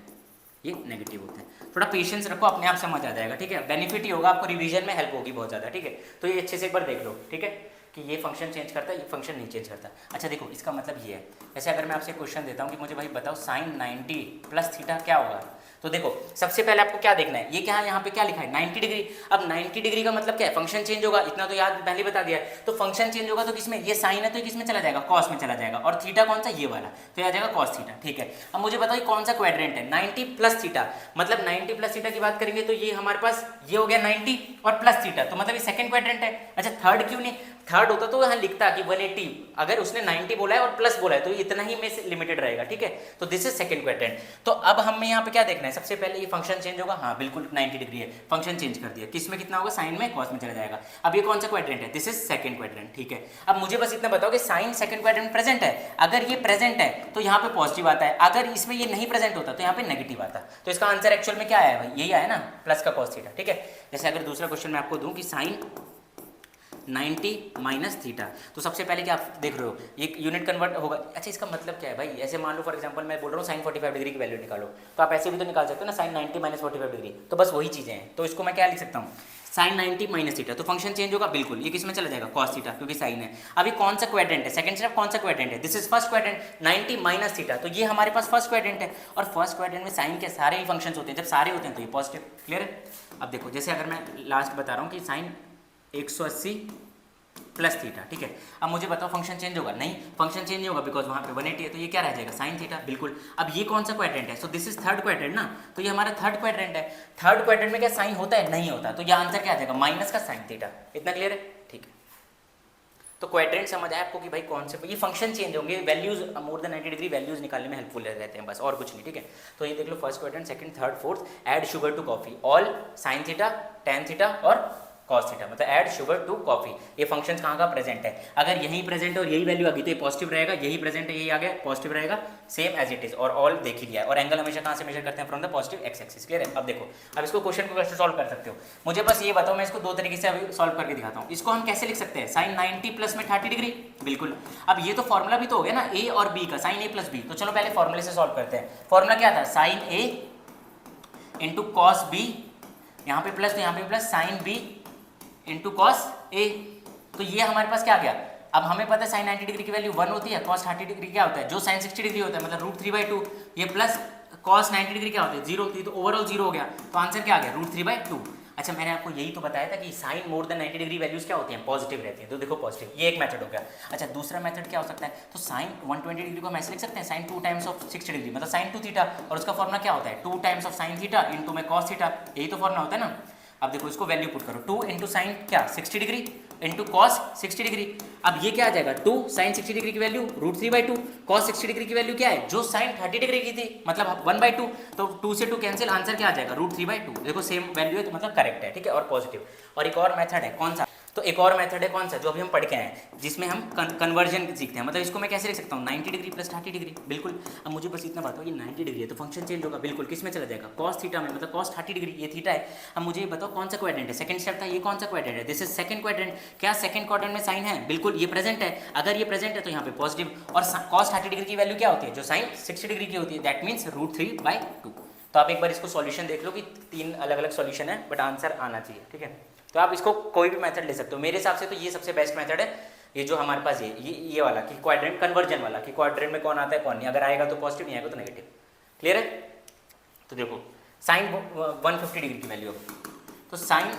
ये नेगेटिव होता है। थोड़ा पेशेंस रखो, अपने आप समझ आ जाएगा, ठीक है। बेनिफिट ही होगा आपको, रिवीजन में हेल्प होगी बहुत ज़्यादा, ठीक है। तो ये अच्छे से एक बार देख लो, ठीक है, कि ये फंक्शन चेंज करता है ये फंक्शन नहीं चेंज करता। अच्छा देखो इसका मतलब ये है, जैसे अगर मैं आपसे क्वेश्चन देता हूँ कि मुझे भाई बताओ साइन 90 प्लस थीटा क्या होगा, तो देखो सबसे पहले आपको क्या देखना है, ये क्या है यहाँ पे क्या लिखा है 90 डिग्री। अब 90 डिग्री का मतलब क्या है, फंक्शन चेंज होगा, इतना तो याद पहले बता दिया है। तो फंक्शन चेंज होगा तो किसमें, ये साइन है तो किसमें चला जाएगा कॉस में चला जाएगा, और थीटा कौन सा ये वाला, तो ये आ जाएगा कॉस थीटा, ठीक है। अब मुझे बताओ कौन सा क्वाड्रेंट है 90 प्लस थीटा, मतलब 90 प्लस थीटा की बात करेंगे तो ये हमारे पास ये हो गया 90 और प्लस थीटा, तो मतलब ये सेकंड क्वाड्रेंट है। अच्छा थर्ड क्यों नहीं, थर्ड होता तो यहाँ लिखता कि 180, अगर उसने 90 बोला है और प्लस बोला है तो इतना ही में से लिमिटेड रहेगा, ठीक है। तो दिस इज सेकंड क्वाड्रेंट। तो अब हमें यहाँ पे क्या देखना है, सबसे पहले ये फंक्शन चेंज होगा, हाँ बिल्कुल 90 डिग्री है, फंक्शन चेंज कर दिया, किस में कितना होगा साइन में कॉस में चला जाएगा। अब ये कौन सा क्वाड्रेंट है, दिस इज सेकंड क्वाड्रेंट, ठीक है। अब मुझे बस इतना बताओ कि साइन सेकंड क्वाड्रेंट प्रेजेंट है, अगर ये प्रेजेंट है तो यहाँ पे पॉजिटिव आता है, अगर इसमें ये नहीं प्रेजेंट होता तो यहाँ पे नेगेटिव आता। तो इसका आंसर एक्चुअल में क्या आया भाई, यही आया ना प्लस का कॉस थीटा, ठीक है। जैसे अगर दूसरा क्वेश्चन मैं आपको दूं कि साइन 90 माइनस थीटा, तो सबसे पहले क्या आप देख रहे हो एक यूनिट कन्वर्ट होगा। अच्छा इसका मतलब क्या है भाई, ऐसे मान लो फॉर एग्जांपल मैं बोल रहा हूँ साइन 45 डिग्री की वैल्यू निकालो, तो आप ऐसे भी तो निकाल सकते हो ना साइन 90 माइनस 45 डिग्री, तो बस वही चीज़ें हैं। तो इसको मैं क्या लिख सकता हूँ साइन 90 माइनस थीटा, तो फंक्शन चेंज होगा बिल्कुल, ये किस में चला जाएगा कॉस थीटा क्योंकि साइन है। अभी कौन सा क्वाड्रेंट है, सेकंड स्टेप कौन सा क्वाड्रेंट है, this is first quadrant 90 minus theta, तो ये हमारे पास फर्स्ट क्वाड्रेंट है, और फर्स्ट क्वाड्रेंट में साइन के सारे ही फंक्शंस होते हैं, जब सारे होते हैं तो ये पॉजिटिव, क्लियर है। अब देखो जैसे अगर मैं लास्ट बता रहा हूँ कि साइन 180 प्लस थीटा, ठीक है। अब मुझे बताओ फंक्शन चेंज होगा, नहीं फंक्शन चेंज नहीं होगा बिकॉज वहाँ पे 180 है, तो ये क्या रह जाएगा साइन थीटा, बिल्कुल। अब ये कौन सा क्वाड्रेंट है, so this is third quadrant ना, तो ये हमारा थर्ड क्वाड्रेंट है। थर्ड क्वाड्रेंट में क्या साइन होता है, नहीं होता, तो ये आंसर क्या आ जाएगा माइनस का साइन थीटा। इतना क्लियर है, ठीक है। तो क्वाड्रेंट समझ आया आपको कि भाई कौन से ये फंक्शन चेंज होंगे, वैल्यूज मोर देन 90 डिग्री वैल्यूज निकालने में हेल्पफुल रहते हैं, बस और कुछ नहीं, ठीक है। तो ये देख लो first quadrant second third fourth, add sugar to coffee, all sine theta tan theta और कॉस थीटा, मतलब ऐड शुगर टू कॉफी। ये फंक्शन कहाँ का प्रेजेंट है, अगर यही प्रेजेंट है और यही वैल्यू आ गई तो ये पॉजिटिव रहेगा, यही प्रेजेंट है यही आ गया पॉजिटिव रहेगा, सेम एज इट इज, और ऑल देख ही लिया है। और एंगल हमेशा कहाँ से मेजर करते हैं, from the positive x axis, clear है। अब देखो अब इसको क्वेश्चन को कैसे सॉल्व कर सकते हो, मुझे बस ये बताओ, मैं इसको दो तरीके से अभी सॉल्व करके दिखाता हूँ। इसको हम कैसे लिख सकते हैं, साइन 90 प्लस में 30 डिग्री, बिल्कुल। अब ये तो फॉर्मूला भी तो हो गया ना ए और बी का, साइन ए प्लस बी, तो चलो पहले फॉर्मूले से सॉल्व करते हैं। फॉर्मूला क्या था, sine A into cos B, यहाँ पे प्लस तो यहाँ पे plus, sine B into cos A. तो ये हमारे पास क्या आ गया, अब हमें पता है साइन 90 डिग्री की वैल्यू 1 होती है, कॉस 30 डिग्री क्या होता है, जो साइन 60 डिग्री होता है मतलब √3/2, ये प्लस कॉस 90 डिग्री क्या होता है 0 होती है, तो ओवरऑल 0 हो गया, तो आंसर क्या आ गया √3/2। अच्छा मैंने आपको यही तो बताया था कि sine more than 90 degree values क्या होती हैं, पॉजिटिव रहती हैं, तो देखो पॉजिटिव, ये एक मेथड हो गया। अच्छा दूसरा मेथड क्या हो सकता है, तो साइन 120 डिग्री को हम ऐसे लिख सकते हैं साइन 2 टाइम्स ऑफ 60 डिग्री मतलब साइन 2 थीटा, और उसका फॉर्मुला क्या होता है 2 times of sine theta into में कॉस थीटा, यही तो फॉर्मुला होता है ना। अब देखो इसको वैल्यू पुट करो, 2 इंटू साइन क्या 60 डिग्री इंटू कॉस 60 डिग्री। अब ये क्या आ जाएगा 2 साइन 60 डिग्री की वैल्यू √3/2, कॉस 60 डिग्री की वैल्यू क्या है जो साइन 30 डिग्री की थी मतलब 1/2, तो 2 से 2 कैंसिल, आंसर क्या आ जाएगा √3/2। देखो सेम वैल्यू है तो मतलब करेक्ट है, ठीक है, और पॉजिटिव। और एक और मेथड है कौन सा, तो एक और मेथड है कौन सा जो अभी हम पढ़ के आए हैं, जिसमें हम कन्वर्जन सीखते हैं, मतलब इसको मैं कैसे लिख सकता हूँ 90 डिग्री प्लस 30 डिग्री, बिल्कुल। अब मुझे बस इतना बताओ ये 90 डिग्री है तो फंक्शन चेंज होगा, बिल्कुल किस में चला जाएगा कॉस थीटा में, मतलब कॉस 30 डिग्री, ये थीटा है। अब मुझे ये बताओ कौन सा क्वाड्रेंट है, सेकंड स्टेप था, ये कौन सा क्वाड्रेंट है, दिस इज सेकंड क्वाड्रेंट। क्या सेकंड क्वाड्रेंट में साइन है, बिल्कुल ये प्रेजेंट है, अगर ये प्रेजेंट है तो यहाँ पे पॉजिटिव, और कॉस 30 डिग्री की वैल्यू क्या होती है जो साइन 60 डिग्री की होती है, दैट मीन्स √3/2। तो आप एक बार इसको सॉल्यूशन देख लो कि 3 अलग अलग सॉल्यूशन है बट आंसर आना चाहिए, ठीक है। तो आप इसको कोई भी मेथड ले सकते हो, मेरे हिसाब से तो ये सबसे बेस्ट मेथड है, ये जो हमारे पास ये वाला कि क्वाड्रेंट कन्वर्जन वाला, कि क्वाड्रेंट में कौन आता है कौन नहीं, अगर आएगा तो पॉजिटिव, नहीं आएगा तो नेगेटिव। क्लियर है। तो देखो साइन 150 डिग्री की वैल्यू, तो साइन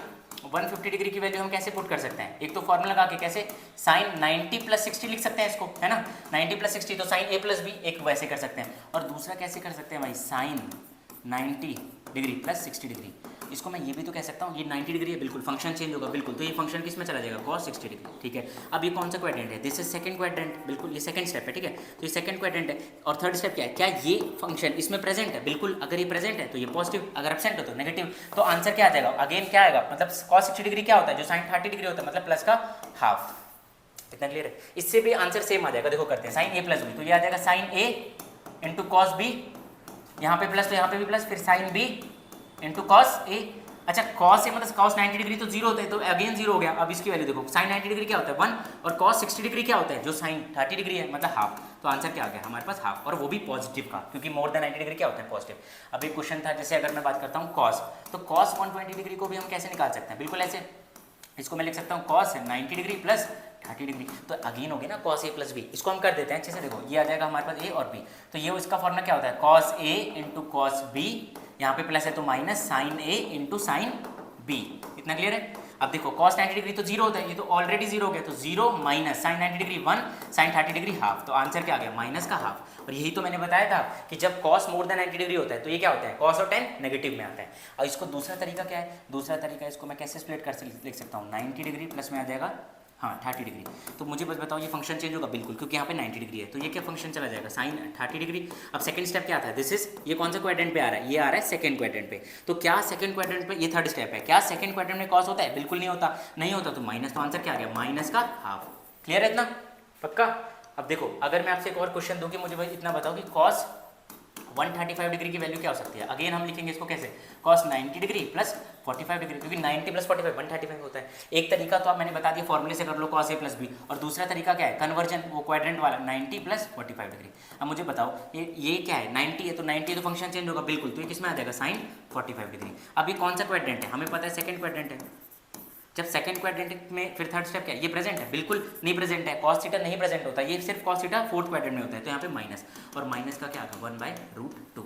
150 डिग्री की वैल्यू हम कैसे पुट कर सकते हैं, एक तो फॉर्मूला लगा के कैसे साइन 90 + 60 लिख सकते हैं इसको, है ना, 90 + 60 तो साइन a + b, एक वैसे कर सकते हैं, और दूसरा कैसे कर सकते हैं भाई साइन 90 डिग्री प्लस 60 डिग्री, इसको मैं ये भी तो कह सकता हूँ ये 90 डिग्री है, बिल्कुल फंक्शन चेंज होगा, बिल्कुल, तो ये फंक्शन किस में चला जाएगा cos 60 डिग्री, ठीक है। अब ये कौन सा क्वाड्रेंट है, दिस इज सेकंड क्वाड्रेंट, बिल्कुल ये सेकंड स्टेप है, ठीक है, तो ये सेकंड क्वाड्रेंट है। और थर्ड स्टेप क्या है, क्या ये फंक्शन इसमें प्रेजेंट है, बिल्कुल, अगर ये प्रेजेंट है तो ये पॉजिटिव, अगर एब्सेंट हो तो नेगेटिव, तो आंसर क्या आ जाएगा, अगेन क्या आएगा, मतलब cos 60 डिग्री क्या होता है जो साइन 30 डिग्री होता है मतलब प्लस का हाफ। इतना क्लियर है, इससे भी आंसर सेम आ जाएगा, देखो करते हैं साइन a + b, तो ये आ जाएगा sine a into cos b, यहाँ पे प्लस तो यहाँ पे भी प्लस, फिर sine b into cos a। अच्छा cos a मतलब cos 90 डिग्री तो 0 होता है, तो अगेन 0 हो गया। अब इसकी वैल्यू देखो साइन 90 डिग्री क्या होता है 1, और cos 60 डिग्री क्या होता है जो साइन 30 डिग्री है मतलब हाफ, तो आंसर क्या आ गया हमारे पास हाफ, और वो भी पॉजिटिव का, क्योंकि मोर देन 90 डिग्री क्या होता है पॉजिटिव। अब एक क्वेश्चन था, जैसे अगर मैं बात करता हूँ cos, तो cos 120 डिग्री को भी हम कैसे निकाल सकते हैं, बिल्कुल ऐसे, इसको मैं लिख सकता हूँ cos 90 डिग्री प्लस 30 डिग्री, तो अगेन हो गया ना cos a + b, इसको हम कर देते हैं अच्छे से, देखो ये आ जाएगा हमारे पास a और b, तो ये इसका फॉर्मूला क्या होता है cos a into cos b, यहाँ पे प्लस है तो minus sine a into sine b। इतना क्लियर है। अब देखो cos 90 डिग्री तो 0 होता है, ये तो ऑलरेडी 0 हो गया, तो 0 minus sine 90 degree 1, sine 30 degree half, तो आंसर क्या आ गया माइनस का हाफ। और यही तो मैंने बताया था कि जब cos मोर देन 90 डिग्री होता है तो ये क्या होता है cos और tan नेगेटिव में आता है। और इसको दूसरा तरीका क्या है, दूसरा तरीका इसको मैं कैसे स्प्लिट कर लिख सकता हूँ, 90 डिग्री प्लस में आ जाएगा हाँ 30 डिग्री, तो मुझे बस बताओ ये फंक्शन चेंज होगा, बिल्कुल, क्योंकि यहाँ पे 90 डिग्री है, तो ये क्या फंक्शन चला जाएगा साइन 30 डिग्री। अब सेकंड स्टेप क्या था, दिस इज, ये कौन सा क्वाड्रेंट पे आ रहा है, ये आ रहा है सेकंड क्वाड्रेंट पे, तो क्या सेकंड क्वाड्रेंट पे, ये थर्ड स्टेप है, क्या सेकंड क्वाड्रेंट में कॉस होता है, बिल्कुल नहीं होता, नहीं होता तो माइनस, तो आंसर क्या आ गया माइनस का हाफ। क्लियर है इतना पक्का। अब देखो अगर मैं आपसे एक और क्वेश्चन दूँ कि मुझे भाई इतना बताओ कि कॉस 135 डिग्री की वैल्यू क्या हो सकती है, अगेन हम लिखेंगे इसको कैसे cos 90 डिग्री प्लस 45 डिग्री, क्योंकि 90 प्लस 45 135 होता है। एक तरीका तो आप मैंने बता दिया फॉर्मूले से कर लो cos a + b, और दूसरा तरीका क्या है कन्वर्जन, वो क्वाड्रेंट वाला 90 प्लस 45 डिग्री। अब मुझे बताओ ये क्या है 90 है, तो 90 है तो फंक्शन चेंज होगा, बिल्कुल, तो ये किस में आ जाएगा साइन 45 डिग्री। अब ये कौन सा क्वाड्रेंट है, हमें पता है सेकंड क्वाड्रेंट है, जब सेकंड क्वाड्रेंट में फिर थर्ड स्टेप क्या है, ये प्रेजेंट है, बिल्कुल नहीं प्रेजेंट है, cos थीटा नहीं प्रेजेंट होता, ये सिर्फ cos थीटा फोर्थ क्वाड्रेंट में होता है, तो यहाँ पे माइनस, और माइनस का क्या आएगा 1/√2।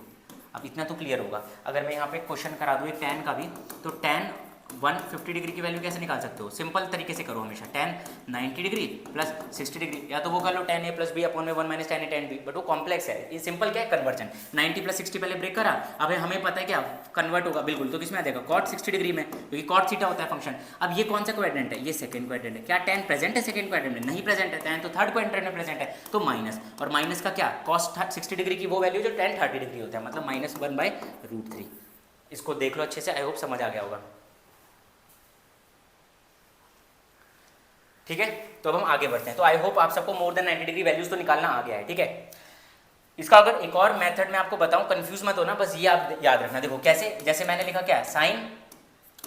अब इतना तो क्लियर होगा। अगर मैं यहाँ पे क्वेश्चन करा दूँ एक tan का भी, तो tan 150 डिग्री की वैल्यू कैसे निकाल सकते हो, सिंपल तरीके से करो हमेशा, tan 90 डिग्री प्लस 60 डिग्री, या तो वो कर लो tan a + b अपॉन में 1 - tan a tan b, but वो कॉम्प्लेक्स है, ये सिंपल क्या है कन्वर्जन। 90 + 60 पहले ब्रेक करा, अब हमें पता है क्या कन्वर्ट होगा, बिल्कुल, तो किसमें आ जाएगा cot 60 डिग्री में, क्योंकि cot थीटा होता है फंक्शन। अब ये कौन सा क्वाड्रेंट है, ये सेकंड क्वाड्रेंट है, क्या tan प्रेजेंट है सेकंड क्वाड्रेंट में, नहीं प्रेजेंट है, tan तो थर्ड क्वाड्रेंट में प्रेजेंट है, तो माइनस, और माइनस का क्या cos 60 डिग्री की वो वैल्यू जो tan 30 डिग्री होता है, मतलब -1/√3। इसको देख लो अच्छे से, आई होप समझ आ गया होगा, ठीक है। तो अब हम आगे बढ़ते हैं, तो आई होप आप सबको मोर देन 90 डिग्री वैल्यूज तो निकालना आ गया है, ठीक है। इसका अगर एक और मेथड मैं आपको बताऊं, कंफ्यूज मत होना, बस ये आप याद रखना। देखो कैसे, जैसे मैंने लिखा क्या साइन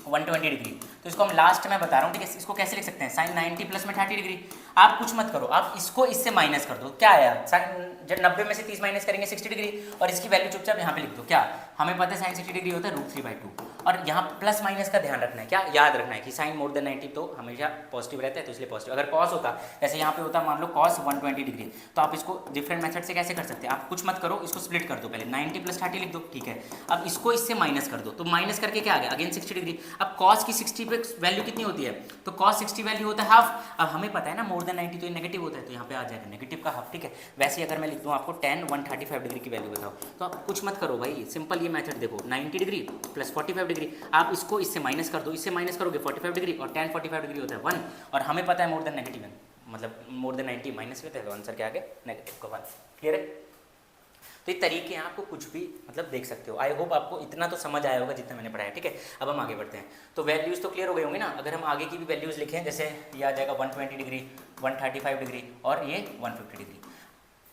120 डिग्री। तो इसको हम लास्ट में बता रहा हूँ, ठीक है। इसको कैसे लिख सकते हैं, साइन 90 प्लस में 30 डिग्री। आप कुछ मत करो, आप इसको इससे माइनस कर दो। क्या आया, साइन जब 90 में से 30 माइनस करेंगे 60 डिग्री, और इसकी वैल्यू चुपचाप यहाँ पे लिख दो। क्या, हमें पता है साइन 60 डिग्री होता है √3/2। और यहाँ प्लस माइनस का ध्यान रखना है, क्या याद रखना है कि साइन मोर देन 90 तो हमेशा पॉजिटिव रहता है, तो इसलिए पॉजिटिव। अगर कॉस होता, जैसे यहाँ पे होता मान लो कॉस 120 डिग्री, तो आप इसको डिफरेंट मेथड से कैसे कर सकते हैं, आप कुछ मत करो, इसको स्प्लिट कर दो पहले, 90 प्लस 30 लिख दो, ठीक है। अब इसको इससे माइनस कर दो, तो माइनस करके क्या आ गया, अगेन 60 डिग्री। अब कॉस की 60 पे वैल्यू कितनी होती है, तो कॉस 60 वैल्यू होता है हाफ। अब हमें पता है ना मोर देन 90 तो ये नेगेटिव होता है, तो यहाँ पे आ जाएगा नेगेटिव का हाफ, ठीक है। वैसे अगर मैं लिख दूँ आपको tan 135 डिग्री की वैल्यू बताओ, तो आप कुछ मत करो भाई, सिंपल ये मेथड देखो, 90 डिग्री प्लस 45 डिग्री, आप इसको इससे माइनस कर दो, इससे माइनस करोगे 45 डिग्री, और tan 45 डिग्री होता है 1, और हमें पता है मोर देन नेगेटिव है, मतलब मोर देन 90 माइनस में, तो आंसर क्या आ गया नेगेटिव का 1। क्लियर है। तो ये तरीके हैं, आपको कुछ भी मतलब देख सकते हो। आई होप आपको इतना तो समझ आया होगा जितना मैंने पढ़ाया, ठीक है। अब हम आगे बढ़ते हैं, तो वैल्यूज़ तो क्लियर हो गई होंगी ना। अगर हम आगे की भी वैल्यूज़ लिखें, जैसे ये आ जाएगा 120 डिग्री, 135 डिग्री और ये 150 डिग्री।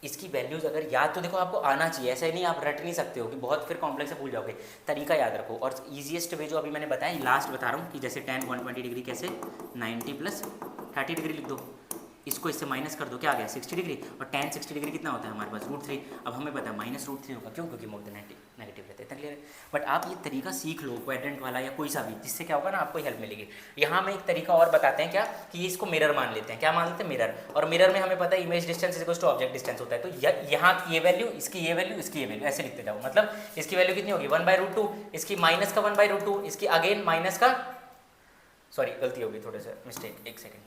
इसकी वैल्यूज़ अगर याद तो देखो आपको आना चाहिए, ऐसा ही नहीं आप रट नहीं सकते हो कि बहुत फिर कॉम्प्लेक्स है भूल जाओगे। तरीका याद रखो, और ईजिएस्ट वे जो अभी मैंने बताया लास्ट बता रहा हूँ कि जैसे tan 120 डिग्री कैसे 90 प्लस 30 डिग्री लिख दो, इसको इससे माइनस कर दो, क्या आ गया 60 डिग्री, और tan 60 डिग्री कितना होता है हमारे पास √3। अब हमें पता है माइनस √3 होगा, क्यों, क्योंकि मोर देन 90 नेगेटिव रहते हैं, क्लियर है। बट आप ये तरीका सीख लो क्वाड्रेंट वाला या कोई सा भी, जिससे क्या होगा ना आपको हेल्प मिलेगी। यहाँ में एक तरीका और बताते हैं क्या, कि ये इसको मिरर मान लेते हैं। क्या मान लेते हैं, मिरर। और मिरर में हमें पता है image distance equals to object distance होता है, तो यहाँ की ये वैल्यू, इसकी ये वैल्यू, इसकी ये वैल्यू, ऐसे लिखते जाओ। मतलब इसकी वैल्यू कितनी होगी 1/√2, इसकी माइनस का 1/√2, इसकी अगेन माइनस का, सॉरी गलती होगी, थोड़े से मिस्टेक, एक सेकेंड।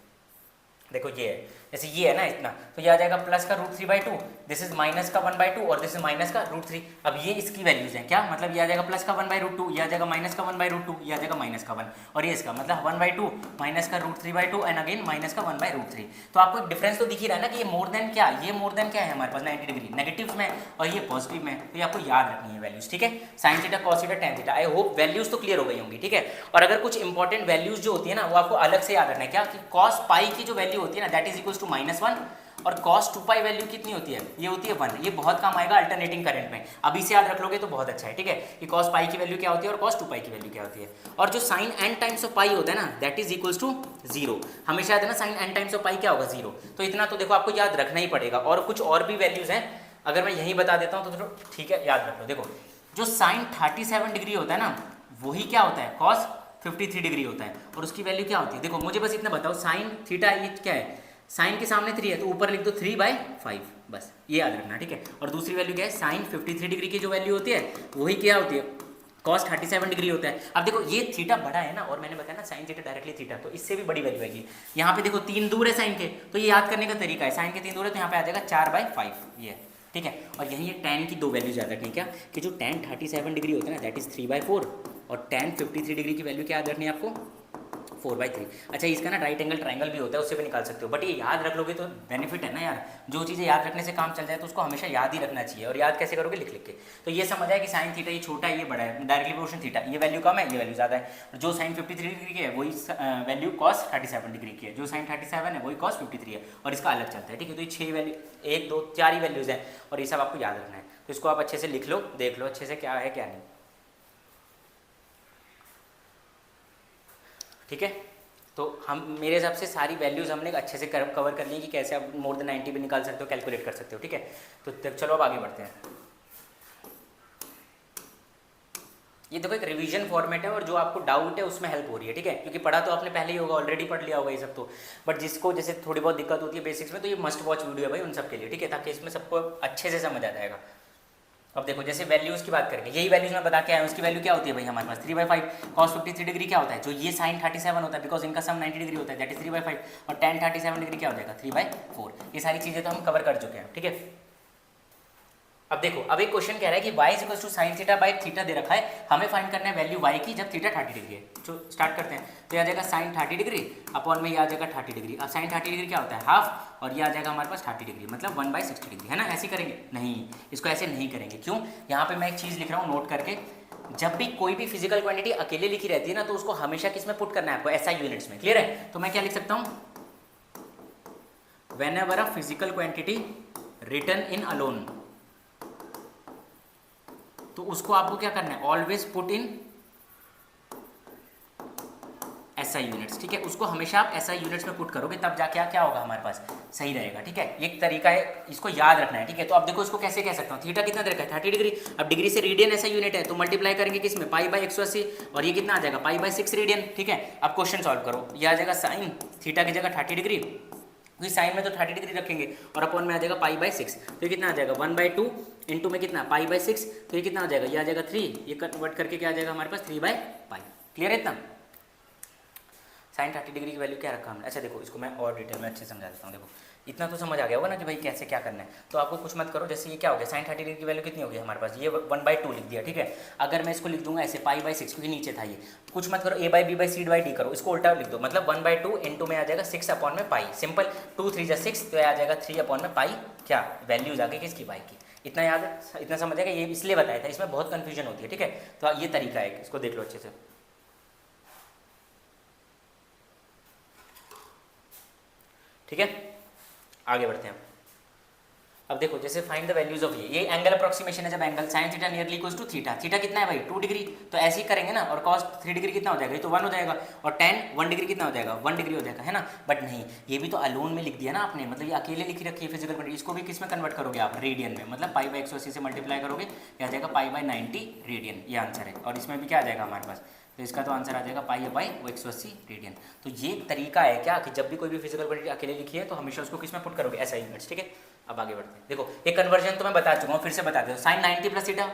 देखो ये है, जैसे ये है ना इतना, तो ये आ जाएगा प्लस का √3/2, दिस इज माइनस का 1/2 और दिस इज माइनस का √3। अब ये इसकी वैल्यूज हैं, क्या मतलब ये आ जाएगा प्लस का 1/√2, ये आ जाएगा माइनस का 1/√2, ये आ जाएगा माइनस का 1, और ये इसका मतलब 1/2 माइनस का √3/2 एंड अगेन माइनस का 1/√3। तो आपको एक डिफरेंस तो दिख ही रहा है ना कि ये मोर देन क्या, ये मोर देन क्या है हमारे पास 90 डिग्री नेगेटिव में, और ये पॉजिटिव में। तो ये आपको याद रखनी है वैल्यूज, ठीक है। Sine theta, cos theta, tan theta. I hope values तो क्लियर हो गई होंगी, ठीक है। और अगर कुछ इंपॉर्टेंट वैल्यूज जो होती है ना वो आपको अलग से याद रखना है, क्या कि cos पाई की जो वैल्यू होती है ना दैट इज इक्वल्स टू -1, और cos 2π वैल्यू कितनी होती है, ये होती है 1। ये बहुत काम आएगा अल्टरनेटिंग करंट में, अभी से याद रख लोगे तो बहुत अच्छा है, ठीक है। कि cos पाई की वैल्यू क्या होती है और cos 2π की वैल्यू क्या होती है। और जो sin n टाइम्स ऑफ पाई होता है ना दैट इज इक्वल्स टू 0। हमेशा याद है ना sin n टाइम्स ऑफ पाई क्या होगा 0। तो इतना तो देखो आपको याद रखना ही पड़ेगा। और कुछ और भी वैल्यूज हैं, अगर मैं यही बता देता हूँ तो ठीक है याद रख लो। देखो जो sin 37 डिग्री होता है ना वही क्या होता है cos 53 डिग्री होता है, और उसकी वैल्यू क्या होती है। देखो मुझे बस इतना बताओ, sin थीटा ये क्या है, साइन के सामने 3 है तो ऊपर लिख दो 3/5, बस ये याद रखना, ठीक है। और दूसरी वैल्यू क्या है, साइन 53 डिग्री की जो वैल्यू होती है वही क्या होती है cos 37 डिग्री होता है। अब देखो ये थीटा बड़ा है ना, और मैंने बताया ना साइन थीटा डायरेक्टली थीटा, तो इससे भी बड़ी वैल्यू आएगी। यहाँ पे देखो 3 दूर है साइन के, तो ये याद करने का तरीका है, साइन के 3 दूर है तो यहाँ पे आ जाएगा 4/5 ये, ठीक है। और यही ये tan की 2 वैल्यूज याद रखनी, क्या कि जो tan 37 डिग्री होता है ना दैट इज 3/4, और tan 53 डिग्री की वैल्यू क्या याद रखनी है आपको 4/3। अच्छा इसका ना राइट एंगल ट्राइंगल भी होता है, उससे भी निकाल सकते हो, बट ये याद रख लोगे तो बेनिफिट है ना यार। जो चीज़ें याद रखने से काम चल जाए तो उसको हमेशा याद ही रखना चाहिए। और याद कैसे करोगे, लिख लिख के। तो ये समझ आया कि साइन थीटा ये छोटा है ये बड़ा है, डायरेक्टली प्रोपोर्शनल थीटा, ये वैल्यू कम है ये वैल्यू ज़्यादा है। जो साइन 53 डिग्री की है वही वैल्यू cos 37 डिग्री की है, जो साइन 37 है वही cos 53 है, और इसका अलग चलता है, ठीक है। तो ये 6 वैल्यू 1 2 4 ही वैल्यूज़ हैं, और ये सब आपको याद रखना है। तो इसको आप अच्छे से लिख लो, देख लो अच्छे से क्या है क्या नहीं, ठीक है। तो हम मेरे हिसाब से सारी वैल्यूज़ हमने अच्छे से कवर कर ली कि कैसे आप मोर देन 90 भी निकाल सकते हो, कैलकुलेट कर सकते हो, ठीक है। तो चलो अब आगे बढ़ते हैं। ये देखो एक रिवीजन फॉर्मेट है, और जो आपको डाउट है उसमें हेल्प हो रही है, ठीक है। क्योंकि पढ़ा तो आपने पहले ही होगा, ऑलरेडी पढ़ लिया होगा ये सब तो, बट जिसको जैसे थोड़ी बहुत दिक्कत होती है बेसिक्स में तो ये मस्ट वॉच वीडियो है भाई उन सब के लिए, ठीक है, ताकि इसमें सबको अच्छे से समझ आ जाएगा। अब देखो जैसे वैल्यूज़ की बात करेंगे, यही वैल्यूज मैं बता के आया हूँ, उसकी वैल्यू क्या होती है भाई हमारे पास 3/5। cos 53 डिग्री क्या होता है, जो ये sin 37 होता है बिकॉज इनका सम 90 डिग्री होता है दैट इज 3/5, और tan 37 डिग्री क्या हो जाएगा 3/4। ये सारी चीज़ें तो हम कवर कर चुके हैं, ठीक है। अब देखो अब एक क्वेश्चन कह रहा है कि y equal to sine theta by theta दे रखा है, हमें फाइंड करना है वैल्यू y की जब थीटा 30 डिग्री है। तो स्टार्ट करते हैं, तो ये आ जाएगा साइन 30 डिग्री अपॉन में ये आ जाएगा 30 डिग्री। अब साइन 30 डिग्री क्या होता है हाफ, और ये आ जाएगा हमारे पास 30 डिग्री मतलब 1/60 डिग्री, है ना। ऐसे करेंगे नहीं, इसको ऐसे नहीं करेंगे, क्यों। यहाँ पे मैं एक चीज़ लिख रहा हूँ नोट करके, जब भी कोई भी फिजिकल क्वांटिटी अकेले लिखी रहती है ना तो उसको हमेशा किस में पुट करना है आपको, SI यूनिट्स में, क्लियर है। तो मैं क्या लिख सकता हूँ, whenever a physical quantity written in alone, तो उसको आपको क्या करना है, always put in SI units, ठीक है, उसको हमेशा आप SI यूनिट्स में पुट करोगे तब जाके क्या होगा हमारे पास सही रहेगा, ठीक है। एक तरीका है, इसको याद रखना है, ठीक है। तो अब देखो इसको कैसे कह सकता हूँ, थीटा कितना दे रखा है 30 डिग्री, अब डिग्री से रेडियन SI यूनिट है तो मल्टीप्लाई करेंगे किसमें पाई बाई 180 और ये कितना आ जाएगा पाई बाई 6 रेडियन, ठीक है। अब क्वेश्चन सॉल्व करो, ये आ जाएगा साइन थीटा की जगह 30 डिग्री, क्योंकि साइन में तो 30 डिग्री रखेंगे और अपॉन में आ जाएगा पाई बाई 6, तो ये कितना आ जाएगा 1/2 इंटू में कितना पाई बाई 6, तो ये कितना आ जाएगा, ये आ जाएगा 3, ये कन्वर्ट करके क्या आ जाएगा हमारे पास 3/पाई। क्लियर है इतना। साइन 30 डिग्री की वैल्यू क्या रखा हमने। अच्छा देखो इसको मैं और डिटेल में अच्छे समझा देता हूँ। देखो इतना तो समझ आ गया होगा ना कि भाई कैसे क्या करना है, तो आपको कुछ मत करो। जैसे ये क्या हो गया साइन 30 डिग्री की वैल्यू कितनी होगी हमारे पास, ये 1/2 लिख दिया, ठीक है। अगर मैं इसको लिख दूंगा ऐसे पाई बाई 6, क्योंकि नीचे था ये, कुछ मत करो, a/b/c/d करो, इसको उल्टा लिख दो, मतलब 1/2 इंटू में आ जाएगा 6 अपॉन में पाई, सिंपल 2 3 6, तो आ जाएगा 3 अपॉन में पाई, क्या वैल्यू जाके किसकी पाई की। इतना याद है, इतना समझ आएगा, ये इसलिए बताया था, इसमें बहुत कन्फ्यूजन होती है, ठीक है। तो ये तरीका है, इसको देख लो अच्छे से, ठीक है। आगे बढ़ते हैं। अब देखो जैसे फाइंड द वैल्यूज ऑफ ये एंगल अप्रोक्सीमेशन है, जब angle sine theta nearly equals to theta, theta कितना है भाई 2 डिग्री, तो ऐसे ही करेंगे ना, और कॉस 3 डिग्री कितना हो जाएगा, ये तो 1 हो जाएगा, और tan 1 डिग्री कितना हो जाएगा 1 डिग्री हो जाएगा, है ना। बट नहीं, ये भी तो अलोन में लिख दिया ना आपने, मतलब ये अकेले लिखी रखी है फिजिकल क्वांटिटी, इसको भी किस में कन्वर्ट करोगे आप रेडियन में, मतलब पाई बाई 180 से मल्टीप्लाई करोगे, ये आ जाएगा पाई बाई 90 रेडियन, ये आंसर है। और इसमें भी क्या आ जाएगा हमारे पास, तो इसका तो आंसर आ जाएगा पाई बाई 180 रेडियन। तो ये तरीका है क्या कि जब भी कोई भी फिजिकल क्वांटिटी अकेले लिखी है तो हमेशा उसको किस में पुट करोगे SI यूनिट्स, ठीक है। अब आगे बढ़ते हैं। देखो एक कन्वर्जन तो मैं बता चुका हूँ, फिर से बता देता हूँ। साइन 90 प्लस थीटा,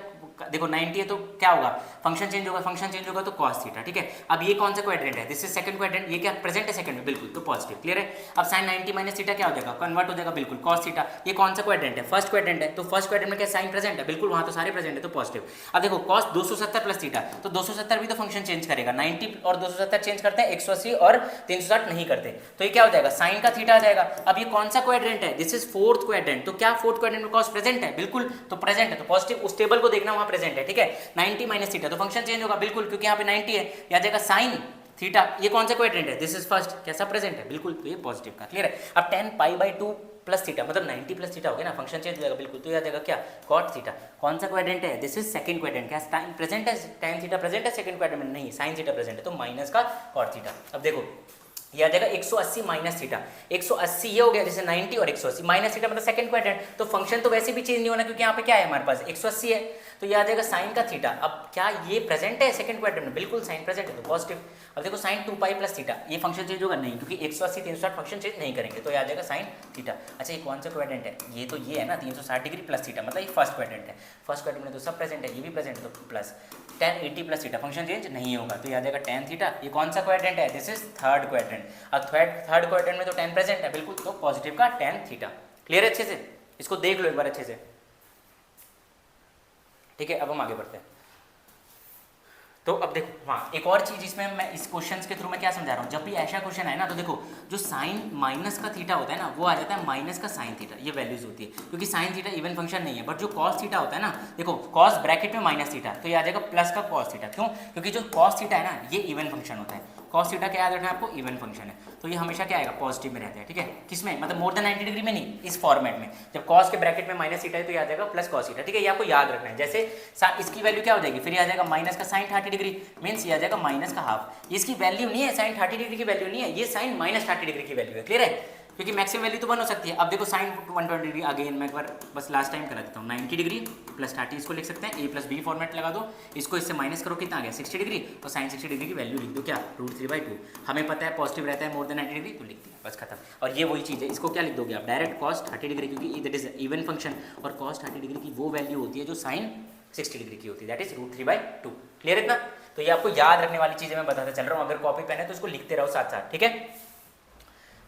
देखो 90 है तो क्या होगा, फंक्शन चेंज होगा, फंक्शन चेंज होगा तो कॉस थीटा, ठीक है। अब ये कौन सा क्वाड्रेंट है, दिस इज सेकंड क्वाड्रेंट, ये क्या प्रेजेंट है सेकंड में, बिल्कुल, तो पॉजिटिव। क्लियर है। अब साइन 90 माइनस थीटा क्या हो जाएगा, कन्वर्ट हो जाएगा बिल्कुल कॉस थीटा। ये कौन सा क्वाड्रेंट है, फर्स्ट क्वाड्रेंट है, तो फर्स्ट क्वाड्रेंट में क्या साइन प्रेजेंट है, बिल्कुल, वहां तो सारे प्रेजेंट है, तो पॉजिटिव। अब देखो कॉस 270 प्लस थीटा, तो 270 भी तो फंक्शन चेंज करेगा, 90 और 270 चेंज करते हैं, 180 और 360 नहीं करते, तो ये क्या हो जाएगा साइन का थीटा आ जाएगा। अब ये कौन सा क्वाड्रेंट है, दिस इज फोर्थ क्वाड्रेंट, तो क्या फोर्थ क्वाड्रेंट में कॉस प्रेजेंट है, बिल्कुल, तो प्रेजेंट है, तो पॉजिटिव, उस टेबल को देखना वहां प्रेजेंट है, ठीक है। 90 माइनस थीटा, तो फंक्शन चेंज होगा बिल्कुल, क्योंकि यहाँ पे 90 है, या जाएगा साइन थीटा, ये कौन सा क्वाड्रेंट है, दिस इज फर्स्ट, कैसा प्रेजेंट है, बिल्कुल, तो ये पॉजिटिव का। क्लियर है। अब tan pi by 2 plus theta, मतलब 90 प्लस थीटा हो गया ना, फंक्शन चेंज हो जाएगा बिल्कुल, तो ये आ जाएगा क्या cot थीटा। कौन सा क्वाड्रेंट है, दिस इज सेकंड क्वाड्रेंट, क्या टाइम प्रेजेंट है, tan थीटा प्रेजेंट है सेकंड क्वाड्रेंट में, नहीं, साइन थीटा प्रेजेंट है, तो माइनस का cot थीटा। अब देखो ये आ जाएगा 180 माइनस थीटा, 180 ये हो गया, जैसे 90 और 180 माइनस थीटा मतलब सेकंड क्वाड्रेंट, तो फंक्शन तो वैसे भी चेंज नहीं होना, क्योंकि यहाँ पे क्या है हमारे पास 180 है, तो ये आ जाएगा साइन का थीटा। अब क्या ये प्रेजेंट है सेकंड क्वाड्रेंट में, बिल्कुल साइन प्रेजेंट है, तो पॉजिटिव। अब देखो साइन 2 पाई प्लस थीटा, ये फंक्शन चेंज होगा नहीं, क्योंकि 180 360 फंक्शन चेंज नहीं करेंगे, तो ये आ जाएगा साइन थीटा। अच्छा ये कौन सा क्वाड्रेंट है, ये तो ये है ना 360 डिग्री प्लस थीटा, मतलब ये फर्स्ट क्वाड्रेंट है, फर्स्ट क्वाड्रेंट में तो सब प्रेजेंट है, ये भी प्रेजेंट, तो plus tan 80 plus theta, function change नहीं होगा, तो ये आ जाएगा tan थीटा। ये कौन सा क्वाड्रेंट है, दिस इज थर्ड क्वाड्रेंट, अब थर्ड क्वाड्रेंट में तो tan प्रेजेंट है, बिल्कुल, तो पॉजिटिव का tan थीटा। क्लियर है अच्छे से, इसको देख लो एक बार अच्छे से, ठीक है। अब हम आगे बढ़ते हैं। तो अब देखो हाँ एक और चीज इसमें मैं इस क्वेश्चन के थ्रू मैं क्या समझा रहा हूँ, जब भी ऐसा क्वेश्चन है ना, तो देखो जो साइन माइनस का थीटा होता है ना, वो आ जाता है माइनस का साइन थीटा, ये वैल्यूज होती है, क्योंकि साइन थीटा इवन फंक्शन नहीं है। बट जो कॉस थीटा होता है ना, देखो कॉस ब्रैकेट में माइनस थीटा, तो ये आ जाएगा प्लस का कॉस थीटा, क्यों, क्योंकि जो कॉस थीटा है ना ये इवन फंक्शन होता है, कॉस थीटा क्या याद रखना है आपको, इवन फंक्शन है, तो ये हमेशा क्या आएगा पॉजिटिव में रहता है, ठीक है। किसमें, मतलब मोर देन 90 डिग्री में नहीं, इस फॉर्मेट में, जब कॉस के ब्रैकेट में माइनस थीटा है तो ये आ जाएगा प्लस कॉस थीटा, ठीक है। ये आपको याद रखना है। जैसे इसकी वैल्यू क्या हो जाएगी, फिर ये आ जाएगा माइनस का साइन 30 डिग्री, मीन्स ये आ जाएगा माइनस का हाफ, इसकी वैल्यू नहीं है, साइन 30 डिग्री की वैल्यू नहीं है, ये साइन माइनस 30 डिग्री की वैल्यू है। क्लियर है, क्योंकि मैक्सिमम वैल्यू तो 1 हो सकती है। अब देखो साइन 120 डिग्री, अगेन मैं एक बार बस लास्ट टाइम करा देता हूँ, 90 डिग्री प्लस 30 इसको लिख सकते हैं, a प्लस बी फॉर्मेट लगा दो, इसको इससे माइनस करो, कितना आ गया 60 डिग्री, तो साइन 60 डिग्री की वैल्यू लिख दो क्या, √3/2। हमें पता है पॉजिटिव रहता है मोर देन 90 डिग्री, तो लिख दिया, बस खत्म। और ये वही चीज़ है, इसको क्या लिख दोगे आप, डायरेक्ट कॉस 30 डिग्री, क्योंकि दैट इज इवन फंक्शन, और कॉस 30 डिग्री की वो वैल्यू होती है जो साइन 60 डिग्री की होती है, दैट इज √3/2। क्लियर इतना, तो ये आपको याद रखने वाली चीज़ें मैं बताता चल रहा हूँ, अगर कॉपी पेन है तो इसको लिखते रहो साथ साथ, ठीक है।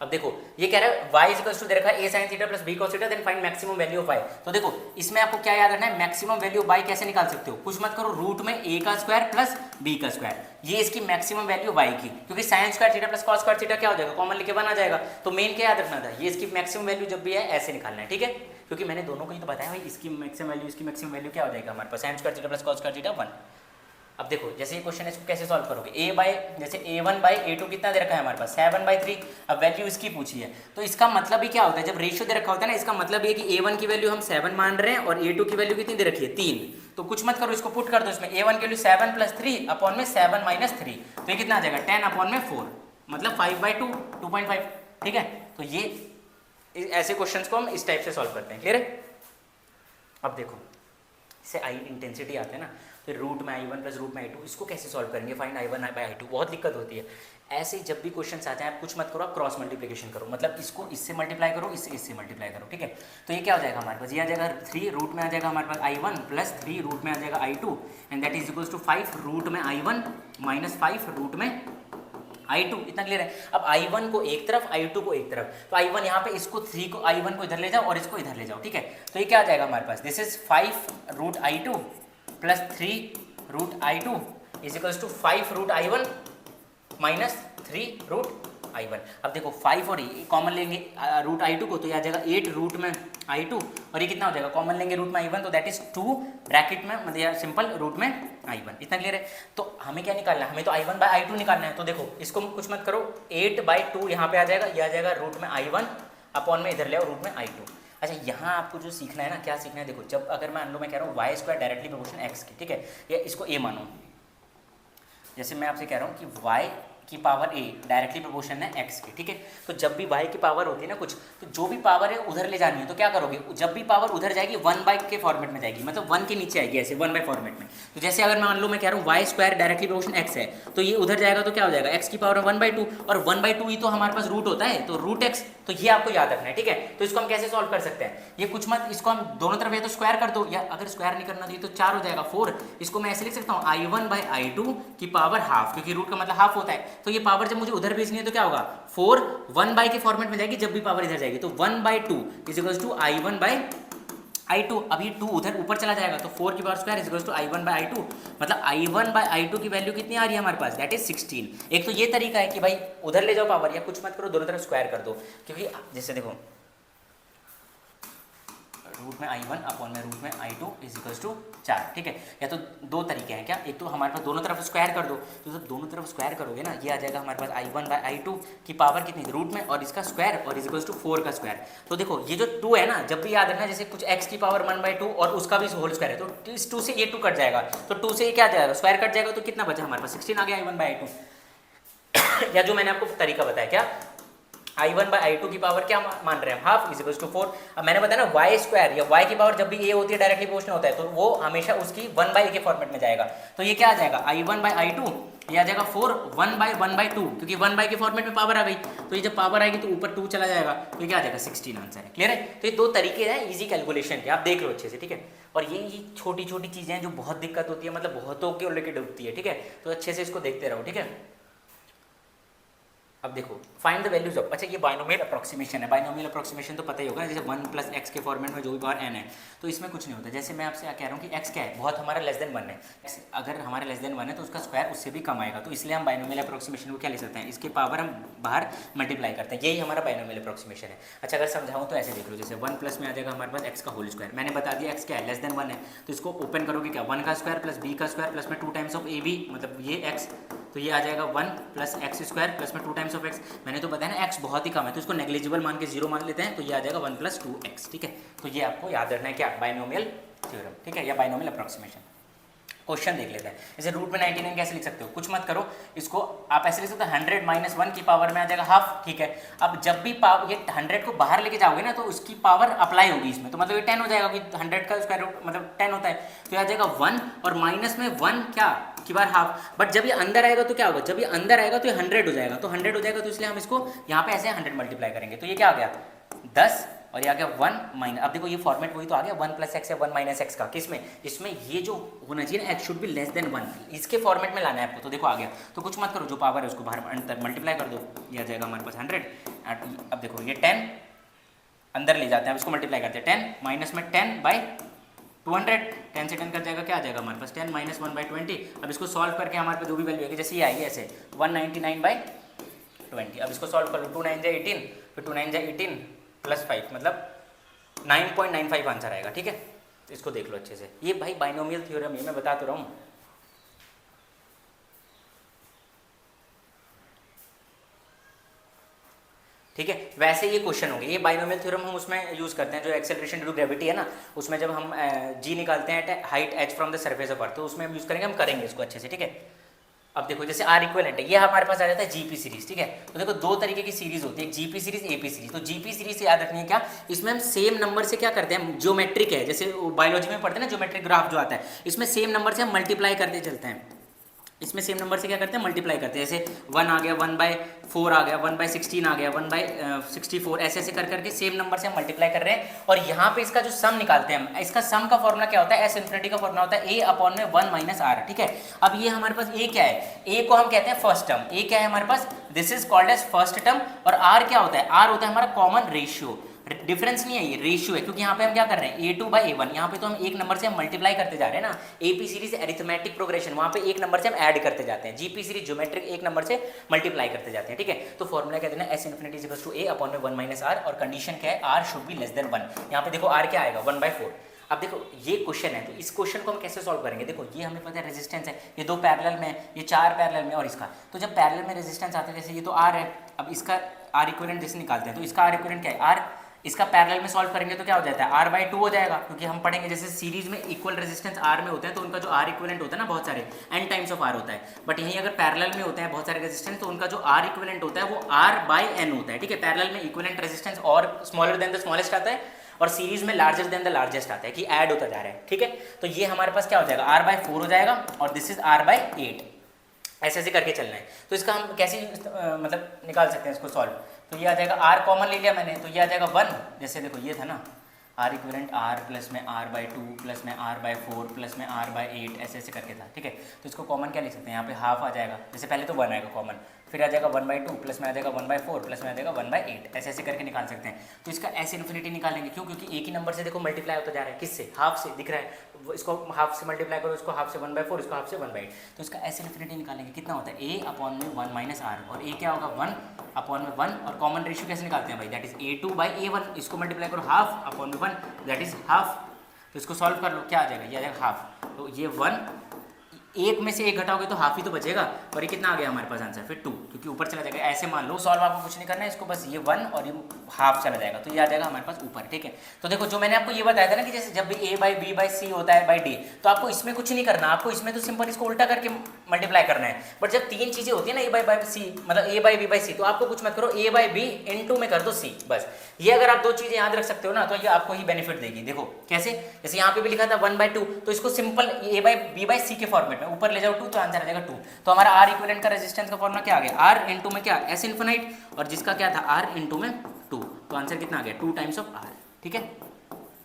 अब देखो ये कह रहा है y इक्वल्स टू दे रखा है a sin theta plus b cos theta, then find maximum value of y। तो देखो इसमें आपको क्या याद रखना है, मैक्सिमम वैल्यू y कैसे निकाल सकते हो, कुछ मत करो, रूट में a का स्क्वायर प्लस b का स्क्वायर, ये इसकी मैक्सिमम वैल्यू y की, क्योंकि sin square theta plus cos square theta क्या हो जाएगा, कॉमन लेके 1 आ जाएगा। तो मेन क्या याद रखना था, ये इसकी मैक्सिमम वैल्यू जब भी है ऐसे निकालना है, ठीक है, क्योंकि मैंने दोनों को ही तो बताया भाई, इसकी मैक्सिमम वैल्यू इसकी मैक्सिमम वैल्यू क्या हो जाएगा हमारे पास, sin square theta plus cos square theta 1। अब देखो जैसे ये क्वेश्चन है, इसको कैसे सॉल्व करोगे, जैसे a1/a2 कितना दे रखा है हमारे पास 7/3, अब वैल्यू इसकी पूछी है, तो इसका मतलब ही क्या होता है, जब रेशियो दे रखा होता है ना, इसका मतलब ये कि a1 की वैल्यू हम 7 मान रहे हैं और a2 की वैल्यू कितनी दे रखी है 3, तो कुछ मत करो, इसको पुट कर दो इसमें, a1 की वैल्यू 7 प्लस 3 अपॉन में 7 माइनस 3, तो ये कितना आ जाएगा 10 अपॉन में 4, मतलब 5/2, 2.5। ठीक है, तो ये ऐसे क्वेश्चंस को हम इस टाइप से सॉल्व करते हैं। क्लियर है? अब देखो इससे आई इंटेंसिटी आते हैं ना, तो रूट में i1 प्लस रूट में i2, इसको कैसे सॉल्व करेंगे, फाइंड i1 बाई i2, बहुत दिक्कत होती है। ऐसे जब भी क्वेश्चन आते हैं आप कुछ मत करो, आप क्रॉस मल्टीप्लिकेशन करो, मतलब इसको इससे मल्टीप्लाई करो, इससे मल्टीप्लाई करो। ठीक है, तो ये क्या हो जाएगा हमारे पास, ये आ जाएगा 3 रूट में आ जाएगा हमारे पास i1 प्लस 3 रूट में आ जाएगा i2 and that is equals to 5 root में i1 माइनस 5 रूट में i2। इतना क्लियर है? अब i1 को एक तरफ, i2 को एक तरफ, तो i1 यहाँ पे इसको 3 को i1 को इधर ले जाओ और इसको इधर ले जाओ। ठीक है, तो ये क्या आ जाएगा हमारे पास, this is 5 root i2 plus 3 root i2 is equals to 5 root i1 minus 3 root i1। अब देखो 5 और ये कॉमन लेंगे रूट i2 को, तो ये आ जाएगा 8 रूट में i2 और ये कितना हो जाएगा, कॉमन लेंगे रूट में i1, तो दैट इज 2 ब्रैकेट में मतलब सिंपल रूट में i1। इतना क्लियर है? तो हमें क्या निकालना है, हमें तो i1 बाई i2 निकालना है। तो देखो इसको कुछ मत करो, 8/2 यहाँ पे आ जाएगा, ये आ जाएगा रूट में i1 अपॉन में इधर ले आओ रूट में i2। अच्छा, यहाँ आपको जो सीखना है ना, क्या सीखना है, देखो जब अगर मान लो मैं कह रहा हूँ y square directly proportion x की, ठीक है, या इसको a मानो, जैसे मैं आपसे कह रहा हूँ कि y की पावर a डायरेक्टली प्रोपोर्शन है x की। ठीक है, तो जब भी y की पावर होती है ना कुछ, तो जो भी पावर है उधर ले जानी है, तो क्या करोगे, जब भी पावर उधर जाएगी 1/, के फॉर्मेट में जाएगी, मतलब 1 के नीचे आएगी, ऐसे 1/, फॉर्मेट में। तो जैसे अगर मान लो मैं कह रहा हूँ y square directly proportion x है, तो ये उधर जाएगा तो क्या हो जाएगा, x की पावर 1/2, और 1/2 ही तो हमारे पास रूट होता है, तो रूट x, तो ये आपको याद रखना है। ठीक है, तो इसको हम कैसे सॉल्व कर सकते हैं, ये कुछ मत, इसको हम दोनों तरफ या तो स्क्वायर कर दो, या अगर स्क्वायर नहीं करना चाहिए तो 4 हो जाएगा 4। इसको मैं ऐसे लिख सकता हूँ i1 बाई i2 की पावर हाफ, क्योंकि रूट का मतलब हाफ होता है, तो ये पावर जब मुझे उधर भेजनी है तो क्या होगा, 4 1/, के फॉर्मेट में जाएगी जब भी पावर इधर जाएगी, तो 1/2 is equals to i1 by i2। अब ये 2 उधर ऊपर चला जाएगा, तो 4 की power square is equals to i1 by i2, मतलब i1 बाई i2 की वैल्यू कितनी आ रही है हमारे पास, दैट इज 16। एक तो ये तरीका है कि भाई उधर ले जाओ पावर, या कुछ मत करो, दोनों तरफ स्क्वायर कर दो, क्योंकि जैसे देखो रूट में i1 अपॉन में रूट में i2 इज इक्वल्स टू 4। ठीक है, या तो दो तरीके हैं क्या, एक तो हमारे पास दोनों तरफ स्क्वायर कर दो, तो जब दोनों तरफ स्क्वायर करोगे ना, ये आ जाएगा हमारे पास i1 बाई i2 की पावर कितनी, रूट में और इसका स्क्वायर और इज इक्वल्स टू 4 का स्क्वायर। तो देखो ये जो 2 है ना, जब भी याद रखना, जैसे कुछ x की पावर 1/2 और उसका भी होल स्क्वायर है, तो इस 2 से ये 2 कट जाएगा, तो 2 से ये क्या जाएगा, स्क्वायर कट जाएगा, तो कितना बचा हमारे पास 16 आ गया i1 बाई i2। या जो मैंने आपको तरीका बताया क्या, i1 बाई i2 की पावर क्या मान रहे हैं, हाफ इज इक्वल्स टू 4। अब मैंने बताया ना y स्क्वायर या y की पावर जब भी a होती है डायरेक्टली प्रोपोर्शनल होता है, तो वो हमेशा उसकी 1/a के फॉर्मेट में जाएगा, तो ये क्या आ जाएगा i1 बाई i2, ये आ जाएगा 4 1/1/2, क्योंकि 1/, के फॉर्मेट में पावर आ गई, तो ये जब पावर आएगी तो ऊपर 2 चला जाएगा, तो ये क्या आ जाएगा 16 आंसर है। क्लियर है? तो ये दो तरीके हैं इजी कैलकुलेशन के, आप देख लो अच्छे से। ठीक है, और ये छोटी छोटी चीजें हैं जो बहुत दिक्कत होती है, मतलब बहुतों के रिलेटेड होती है। ठीक है, तो अच्छे से इसको देखते रहो। ठीक है, अब देखो फाइंड द वैल्यूज ऑफ, अच्छा ये बाइनोमियल अप्रोक्सीमेशन है, बाइनोमियल अप्रोक्सीमेशन तो पता ही होगा, जैसे 1 प्लस एक्स के फॉर्मेट में जो भी पावर n है, तो इसमें कुछ नहीं होता। जैसे मैं आपसे कह रहा हूँ कि x क्या है, बहुत हमारा लेस देन 1 है, अगर हमारा लेस देन 1 है तो उसका स्क्वायर उससे भी कम आएगा, तो इसलिए हम बाइनोमियल अप्रोक्सीमेशन को क्या ले सकते हैं, इसके पावर हम बाहर मल्टीप्लाई करते हैं, यही हमारा बाइनोमियल अप्रोक्सीमेशन है। अच्छा अगर समझाऊँ तो ऐसे देख लो, जैसे 1 प्लस में आ जाएगा हमारे पास x का होल स्क्वायर, मैंने बता दिया x क्या है, लेस देन 1 है, तो इसको ओपन करोगे क्या, 1 का स्क्वायर प्लस b का स्क्वायर प्लस में 2 टाइम्स ऑफ ab, मतलब ये x, तो ये आ जाएगा 1 प्लस एक्स स्क्वायर प्लस में 2 टाइम्स ऑफ x। मैंने तो बताया ना x बहुत ही कम है, तो इसको नेग्लिजिबल मान के 0 मान लेते हैं, तो ये आ जाएगा 1 प्लस 2x। ठीक है, तो ये आपको याद रखना है क्या, बाइनोमियल थ्योरम। ठीक है, या बाइनोमियल अप्रोक्सीमेशन। क्वेश्चन देख लेते हैं, जैसे रूट में 99 कैसे लिख सकते हो, कुछ मत करो, इसको आप ऐसे लिख सकते हो 100 माइनस 1 की पावर में आ जाएगा हाफ। ठीक है, अब जब भी पावर ये 100 को बाहर लेके जाओगे ना, तो उसकी पावर अप्लाई होगी इसमें, तो मतलब ये 10 हो जाएगा, कि 100 का स्क्वायर रूट मतलब 10 होता है, तो ये आ जाएगा 1 और माइनस में 1 क्या की बार हाफ। बट जब ये अंदर आएगा तो क्या होगा, जब ये अंदर आएगा तो ये 100 हो जाएगा, तो 100 हो जाएगा, तो इसलिए हम इसको यहाँ पे ऐसे 100 मल्टीप्लाई करेंगे, तो ये क्या आ गया 10 और ये आ गया 1 माइनस, अब देखो ये फॉर्मेट वही तो आ गया 1 प्लस एक्स या 1 माइनस एक्स का, किसमें, इसमें ये जो होना चाहिए ना, x should be less than 1, इसके फॉर्मेट में लाना है आपको, तो देखो आ गया। तो कुछ मत करो, जो पावर है उसको बाहर अंदर मल्टीप्लाई कर दो, ये आ जाएगा हमारे पास 100। अब देखो ये 10 अंदर ले जाते हैं, अब इसको मल्टीप्लाई करते हैं, 10 माइनस में 10 बाई 200, 10 से 10 कर जाएगा, क्या आ जाएगा हमारे पास 10 माइनस 1 बाई 20। अब इसको सॉल्व करके हमारे पास जो भी वैल्यू आएगी, जैसे ये आएगी ऐसे 199 बाई 20। अब इसको सॉल्व कर लो, 2 9 जा 18, फिर 2 9 जा 18 प्लस 5, मतलब 9.95 आंसर आएगा। ठीक है, तो इसको देख लो अच्छे से, ये भाई बाइनोमियल थ्योरम है, मैं बता तो रहा हूँ। ठीक है। वैसे ये क्वेश्चन होंगे, ये बाइनोमियल थ्योरम हम उसमें यूज करते हैं, जो एक्सेलरेशन ड्यू टू ग्रेविटी है ना, उसमें जब हम जी निकालते हैं at height h from the surface of earth, तो उसमें हम यूज करेंगे, हम करेंगे इसको अच्छे से, ठीक है। अब देखो जैसे आर इक्वलेंट है, ये हमारे पास आ जाता है जीपी सीरीज, ठीक है। तो देखो दो तरीके की सीरीज होती है, जीपी सीरीज, एपी सीरीज। तो जीपी सीरीज से याद रखनी है क्या, इसमें हम सेम नंबर से क्या करते हैं, ज्योमेट्रिक है, जैसे बायोलॉजी में पढ़ते हैं ना ज्योमेट्रिक ग्राफ जो आता है, इसमें सेम नंबर से हम मल्टीप्लाई करते चलते हैं, इसमें सेम नंबर से क्या करते हैं, मल्टीप्लाई करते हैं। जैसे 1 आ गया, 1/4 आ गया, 1/16 आ गया, 1/64, ऐसे ऐसे कर करके सेम नंबर से हम मल्टीप्लाई कर रहे हैं। और यहाँ पे इसका जो सम निकालते हैं हम, इसका सम का फॉर्मूला क्या होता है, एस इन्फिनिटी का फॉर्मूला होता है a अपॉन में 1 माइनस आर, ठीक है। अब ये हमारे पास a क्या है, a को हम कहते हैं फर्स्ट टर्म, a क्या है हमारे पास, this is called as first term. और r क्या होता है, r होता है हमारा कॉमन रेशियो, डिफरेंस नहीं है, ये रेशियो है, क्योंकि यहाँ पे हम क्या कर रहे हैं, a2/a1, यहाँ पे तो हम एक नंबर से हम मल्टीप्लाई करते जा रहे हैं ना। एपी सीरीज अरिथमेटिक प्रोग्रेशन, वहाँ पे एक नंबर से हम ऐड करते जाते हैं, जीपी सीरीज ज्योमेट्रिक एक नंबर से मल्टीप्लाई करते जाते हैं, ठीक है। तो फॉर्मूला क्या देना है, s infinity equals to a upon में 1 माइनस आर, और कंडीशन क्या है, r should be less than 1। यहाँ पे देखो r क्या आएगा, 1/4। अब देखो ये क्वेश्चन है, तो इस क्वेश्चन को हम कैसे सॉल्व करेंगे, देखो ये हमें पता है रेजिस्टेंस है, ये दो पैरेलल में, ये चार पैरेलल में, और इसका तो जब पैरेलल में रेजिस्टेंस आता है, जैसे ये तो r है, अब इसका r इक्विवेलेंट जैसे निकालते हैं, तो इसका r इक्विवेलेंट क्या है, r, इसका पैरेलल में सॉल्व करेंगे तो क्या हो जाता है, r/2 हो जाएगा, क्योंकि हम पढ़ेंगे जैसे सीरीज में इक्वल रेजिस्टेंस r में होते हैं, तो उनका जो r इक्विवेलेंट होता है ना, बहुत सारे n टाइम्स ऑफ r होता है। बट यहीं अगर पैरेलल में होते हैं बहुत सारे रेजिस्टेंस, तो उनका जो r इक्विवेलेंट होता है वो r/n होता है, ठीक है। पैरेलल में इक्विवेलेंट रेजिस्टेंस और स्मॉलर देन द स्मॉलेस्ट आता है, और सीरीज में लार्जर देन द लार्जेस्ट आता है, कि ऐड होता जा रहा है, ठीक है। तो ये हमारे पास क्या हो जाएगा, r/4 हो जाएगा, और दिस इज r/8, ऐसे ऐसे करके चलना है। तो इसका हम कैसे मतलब निकाल सकते हैं इसको सॉल्व, तो ये आ जाएगा, r कॉमन ले लिया मैंने, तो ये आ जाएगा 1, जैसे देखो ये था ना r इक्विवेलेंट r प्लस में r/2 प्लस में r/4 प्लस में r/8, ऐसे ऐसे करके था, ठीक है। तो इसको कॉमन क्या लिख सकते हैं, यहाँ पे हाफ आ जाएगा, जैसे पहले तो 1 आएगा कॉमन, फिर आ जाएगा 1/2 प्लस में आ जाएगा 1/4 प्लस में आ जाएगा 1/8, ऐसे ऐसे करके निकाल सकते हैं। तो इसका एस इन्फिनिटी निकालेंगे, क्यों, क्योंकि एक ही नंबर से देखो मल्टीप्लाई होता जा रहा है, किससे, हाफ से, दिख रहा है, इसको हाफ से मल्टीप्लाई करो, इसको हाफ से 1/4, इसको हाफ से 1/8, तो इसका एस इन्फिनिटी निकालेंगे, कितना होता है, a अपॉन में 1 माइनस आर, और a क्या होगा 1 अपॉन में 1, और कॉमन रेशियो कैसे निकालते हैं भाई, दैट इज a2/a1, इसको मल्टीप्लाई करो हाफ अपॉन में 1, दैट इज हाफ। तो इसको सॉल्व कर लो, क्या आ जाएगा, ये आ जाएगा हाफ, तो ये 1, एक में से एक घटाओगे तो हाफ ही तो बचेगा, और ये कितना आ गया हमारे पास आंसर, फिर 2, क्योंकि ऊपर चला जाएगा। ऐसे मान लो सॉल्व आपको कुछ नहीं करना है, इसको बस ये 1 और ये हाफ चला जाएगा, तो ये आ जाएगा हमारे पास ऊपर, ठीक है। तो देखो जो मैंने आपको ये बताया था ना कि जैसे जब भी a/b/c होता है बाई d, तो आपको इसमें कुछ नहीं करना, आपको इसमें तो सिंपल इसको उल्टा करके मल्टीप्लाई करना है। बट जब तीन चीजें होती है ना, a/c मतलब a/b/c, तो आपको कुछ मत करो, a/b × में कर दो c, बस। ये अगर आप दो चीजें याद रख सकते हो ना, तो ये आपको ही बेनिफिट देगी। देखो कैसे, जैसे यहाँ पे भी लिखा था 1/2, तो इसको सिंपल a/b/c के फॉर्मेट में ऊपर ले जाओ 2, तो आंसर आ जाएगा 2। तो हमारा r इक्विवेलेंट का रेजिस्टेंस का फॉर्मूला क्या आ गया, r × में क्या, s इन्फिनाइट, और जिसका क्या था r × में 2, तो आंसर कितना आ गया, 2 टाइम्स ऑफ r, ठीक है।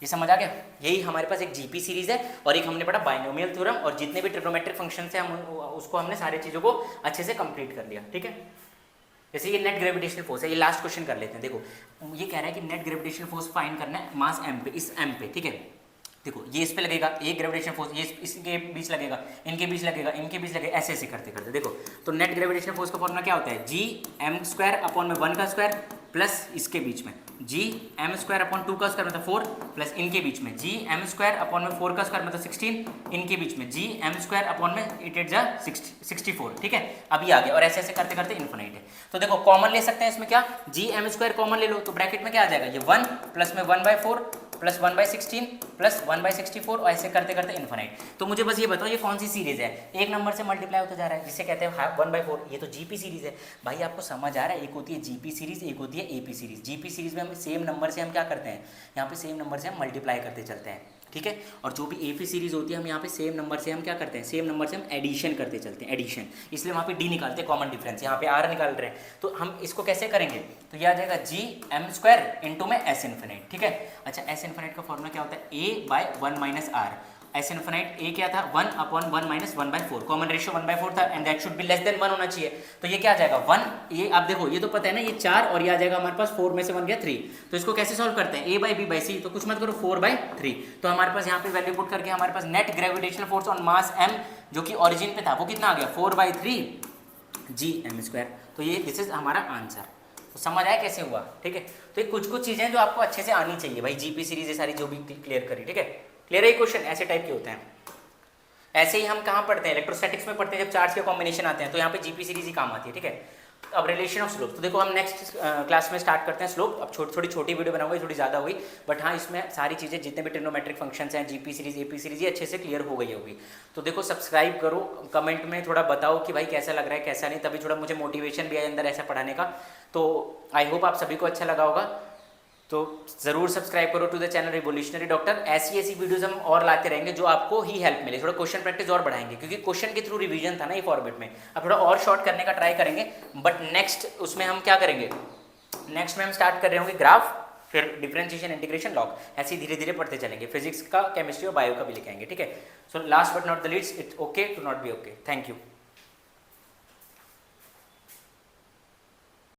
ये समझ आ गया, यही हमारे पास एक जीपी सीरीज है, और एक हमने पढ़ा बाइनोमियल थ्योरम, और जितने भी ट्रिग्नोमेट्रिक फंक्शन है हम उसको हमने सारी चीजों को अच्छे से कंप्लीट कर लिया, ठीक है। जैसे ये नेट ग्रेविटेशनल फोर्स है, ये लास्ट क्वेश्चन कर लेते हैं। देखो ये कह रहा है कि नेट ग्रेविटेशनल फोर्स फाइंड करना है मास m पे, इस m पे, ठीक है। देखो ये इस पे लगेगा, एक ग्रेविटेशनल फोर्स ये इसके बीच लगेगा, इनके बीच लगेगा, इनके बीच लगेगा, ऐसे ऐसे करते करते देखो। तो नेट ग्रेविटेशनल फोर्स का फॉर्मूला क्या होता है, gm² अपॉन में 1 का स्क्वायर प्लस इसके बीच में gm² अपॉन 2 का स्क्वायर मतलब 4, प्लस इनके बीच में gm² अपॉन में 4 का स्क्वायर मतलब 16, इनके बीच में gm² अपॉन में 8 जा 64, ठीक है। अब ये आ गया, और ऐसे ऐसे करते करते इन्फिनिट है। तो देखो कॉमन ले सकते हैं इसमें, क्या, gm² कॉमन ले लो, तो ब्रैकेट में क्या आ जाएगा, ये 1 प्लस में 1/4 प्लस 1/16 प्लस 1/64, और ऐसे करते करते इन्फिनिट। तो मुझे बस ये बताओ ये कौन सी सीरीज है, एक नंबर से मल्टीप्लाई होता जा रहा है, जिसे कहते हैं 1/4, ये तो जीपी सीरीज है भाई। आपको समझ आ रहा है, एक होती है जीपी सीरीज, एक होती है एपी सीरीज। जीपी सीरीज में हम सेम नंबर से हम क्या करते हैं, यहाँ पे सेम नंबर से हम मल्टीप्लाई करते चलते हैं, ठीक है। और जो भी एपी सीरीज होती है, हम यहाँ पे सेम नंबर से हम क्या करते हैं, सेम नंबर से हम एडिशन करते चलते हैं, एडिशन, इसलिए वहाँ पे डी निकालते हैं कॉमन डिफरेंस, यहाँ पे आर निकाल रहे हैं। तो हम इसको कैसे करेंगे, तो ये आ जाएगा gm² × में s इन्फिनिट, ठीक है। अच्छा s इन्फिनिट का फॉर्मूला क्या होता है, a/1 minus r, s infinite a क्या था 1 अपॉन 1 माइनस 1/4, कॉमन रेशियो 1/4 था, and that should be less than 1 होना चाहिए। तो ये क्या आ जाएगा 1, ये आप देखो ये तो पता है ना, ये 4, और ये आ जाएगा हमारे पास 4 में से 1 गया 3। तो इसको कैसे सॉल्व करते हैं, a/b/c, तो कुछ मत करो 4/3। तो हमारे पास यहाँ पे वैल्यू पुट करके हमारे पास net gravitational force on mass m जो कि ओरिजिन पे था, वो कितना आ गया 4/3 gm²। तो ये दिस इज हमारा आंसर। तो समझ आया कैसे हुआ, ठीक है। तो ये कुछ चीजें जो आपको अच्छे से आनी चाहिए भाई, जीपी सीरीज ये सारी जो भी क्लियर करी, ठीक है। क्लियर है, क्वेश्चन ऐसे टाइप के होते हैं। ऐसे ही हम कहाँ पढ़ते हैं, इलेक्ट्रोस्टैटिक्स में पढ़ते हैं, जब चार्ज के कॉम्बिनेशन आते हैं, तो यहाँ पे जीपी सीरीज ही काम आती है, ठीक है। अब रिलेशन ऑफ स्लोप, तो देखो हम नेक्स्ट क्लास में स्टार्ट करते हैं स्लोप। अब थोड़ी छोटी वीडियो बनाऊंगा, थोड़ी ज़्यादा हुई, बट हाँ इसमें सारी चीज़ें जितने भी ट्रिग्नोमेट्रिक फंक्शंस हैं, जीपी सीरीज, एपी सीरीज, ये अच्छे से क्लियर हो गई होगी। तो देखो सब्सक्राइब करो, कमेंट में थोड़ा बताओ कि भाई कैसा लग रहा है कैसा नहीं, तभी थोड़ा मुझे मोटिवेशन भी है अंदर ऐसा पढ़ाने का। तो आई होप आप सभी को अच्छा लगा होगा, तो ज़रूर सब्सक्राइब करो to the channel revolutionary doctor. ऐसी वीडियोस हम और लाते रहेंगे जो आपको ही हेल्प मिले, थोड़ा क्वेश्चन प्रैक्टिस और बढ़ाएंगे, क्योंकि क्वेश्चन के थ्रू रिवीजन था ना ये फॉर्मेट में। अब थोड़ा और शॉर्ट करने का ट्राई करेंगे, बट नेक्स्ट उसमें हम क्या करेंगे, नेक्स्ट में हम स्टार्ट कर रहे होंगे ग्राफ, फिर डिफरेंशिएशन, इंटीग्रेशन, लॉग, ऐसे धीरे धीरे पढ़ते चलेंगे। फिजिक्स का, केमिस्ट्री और बायो का भी लेके आएंगे, ठीक है। So last but not the least, it's okay to not be okay. Thank you.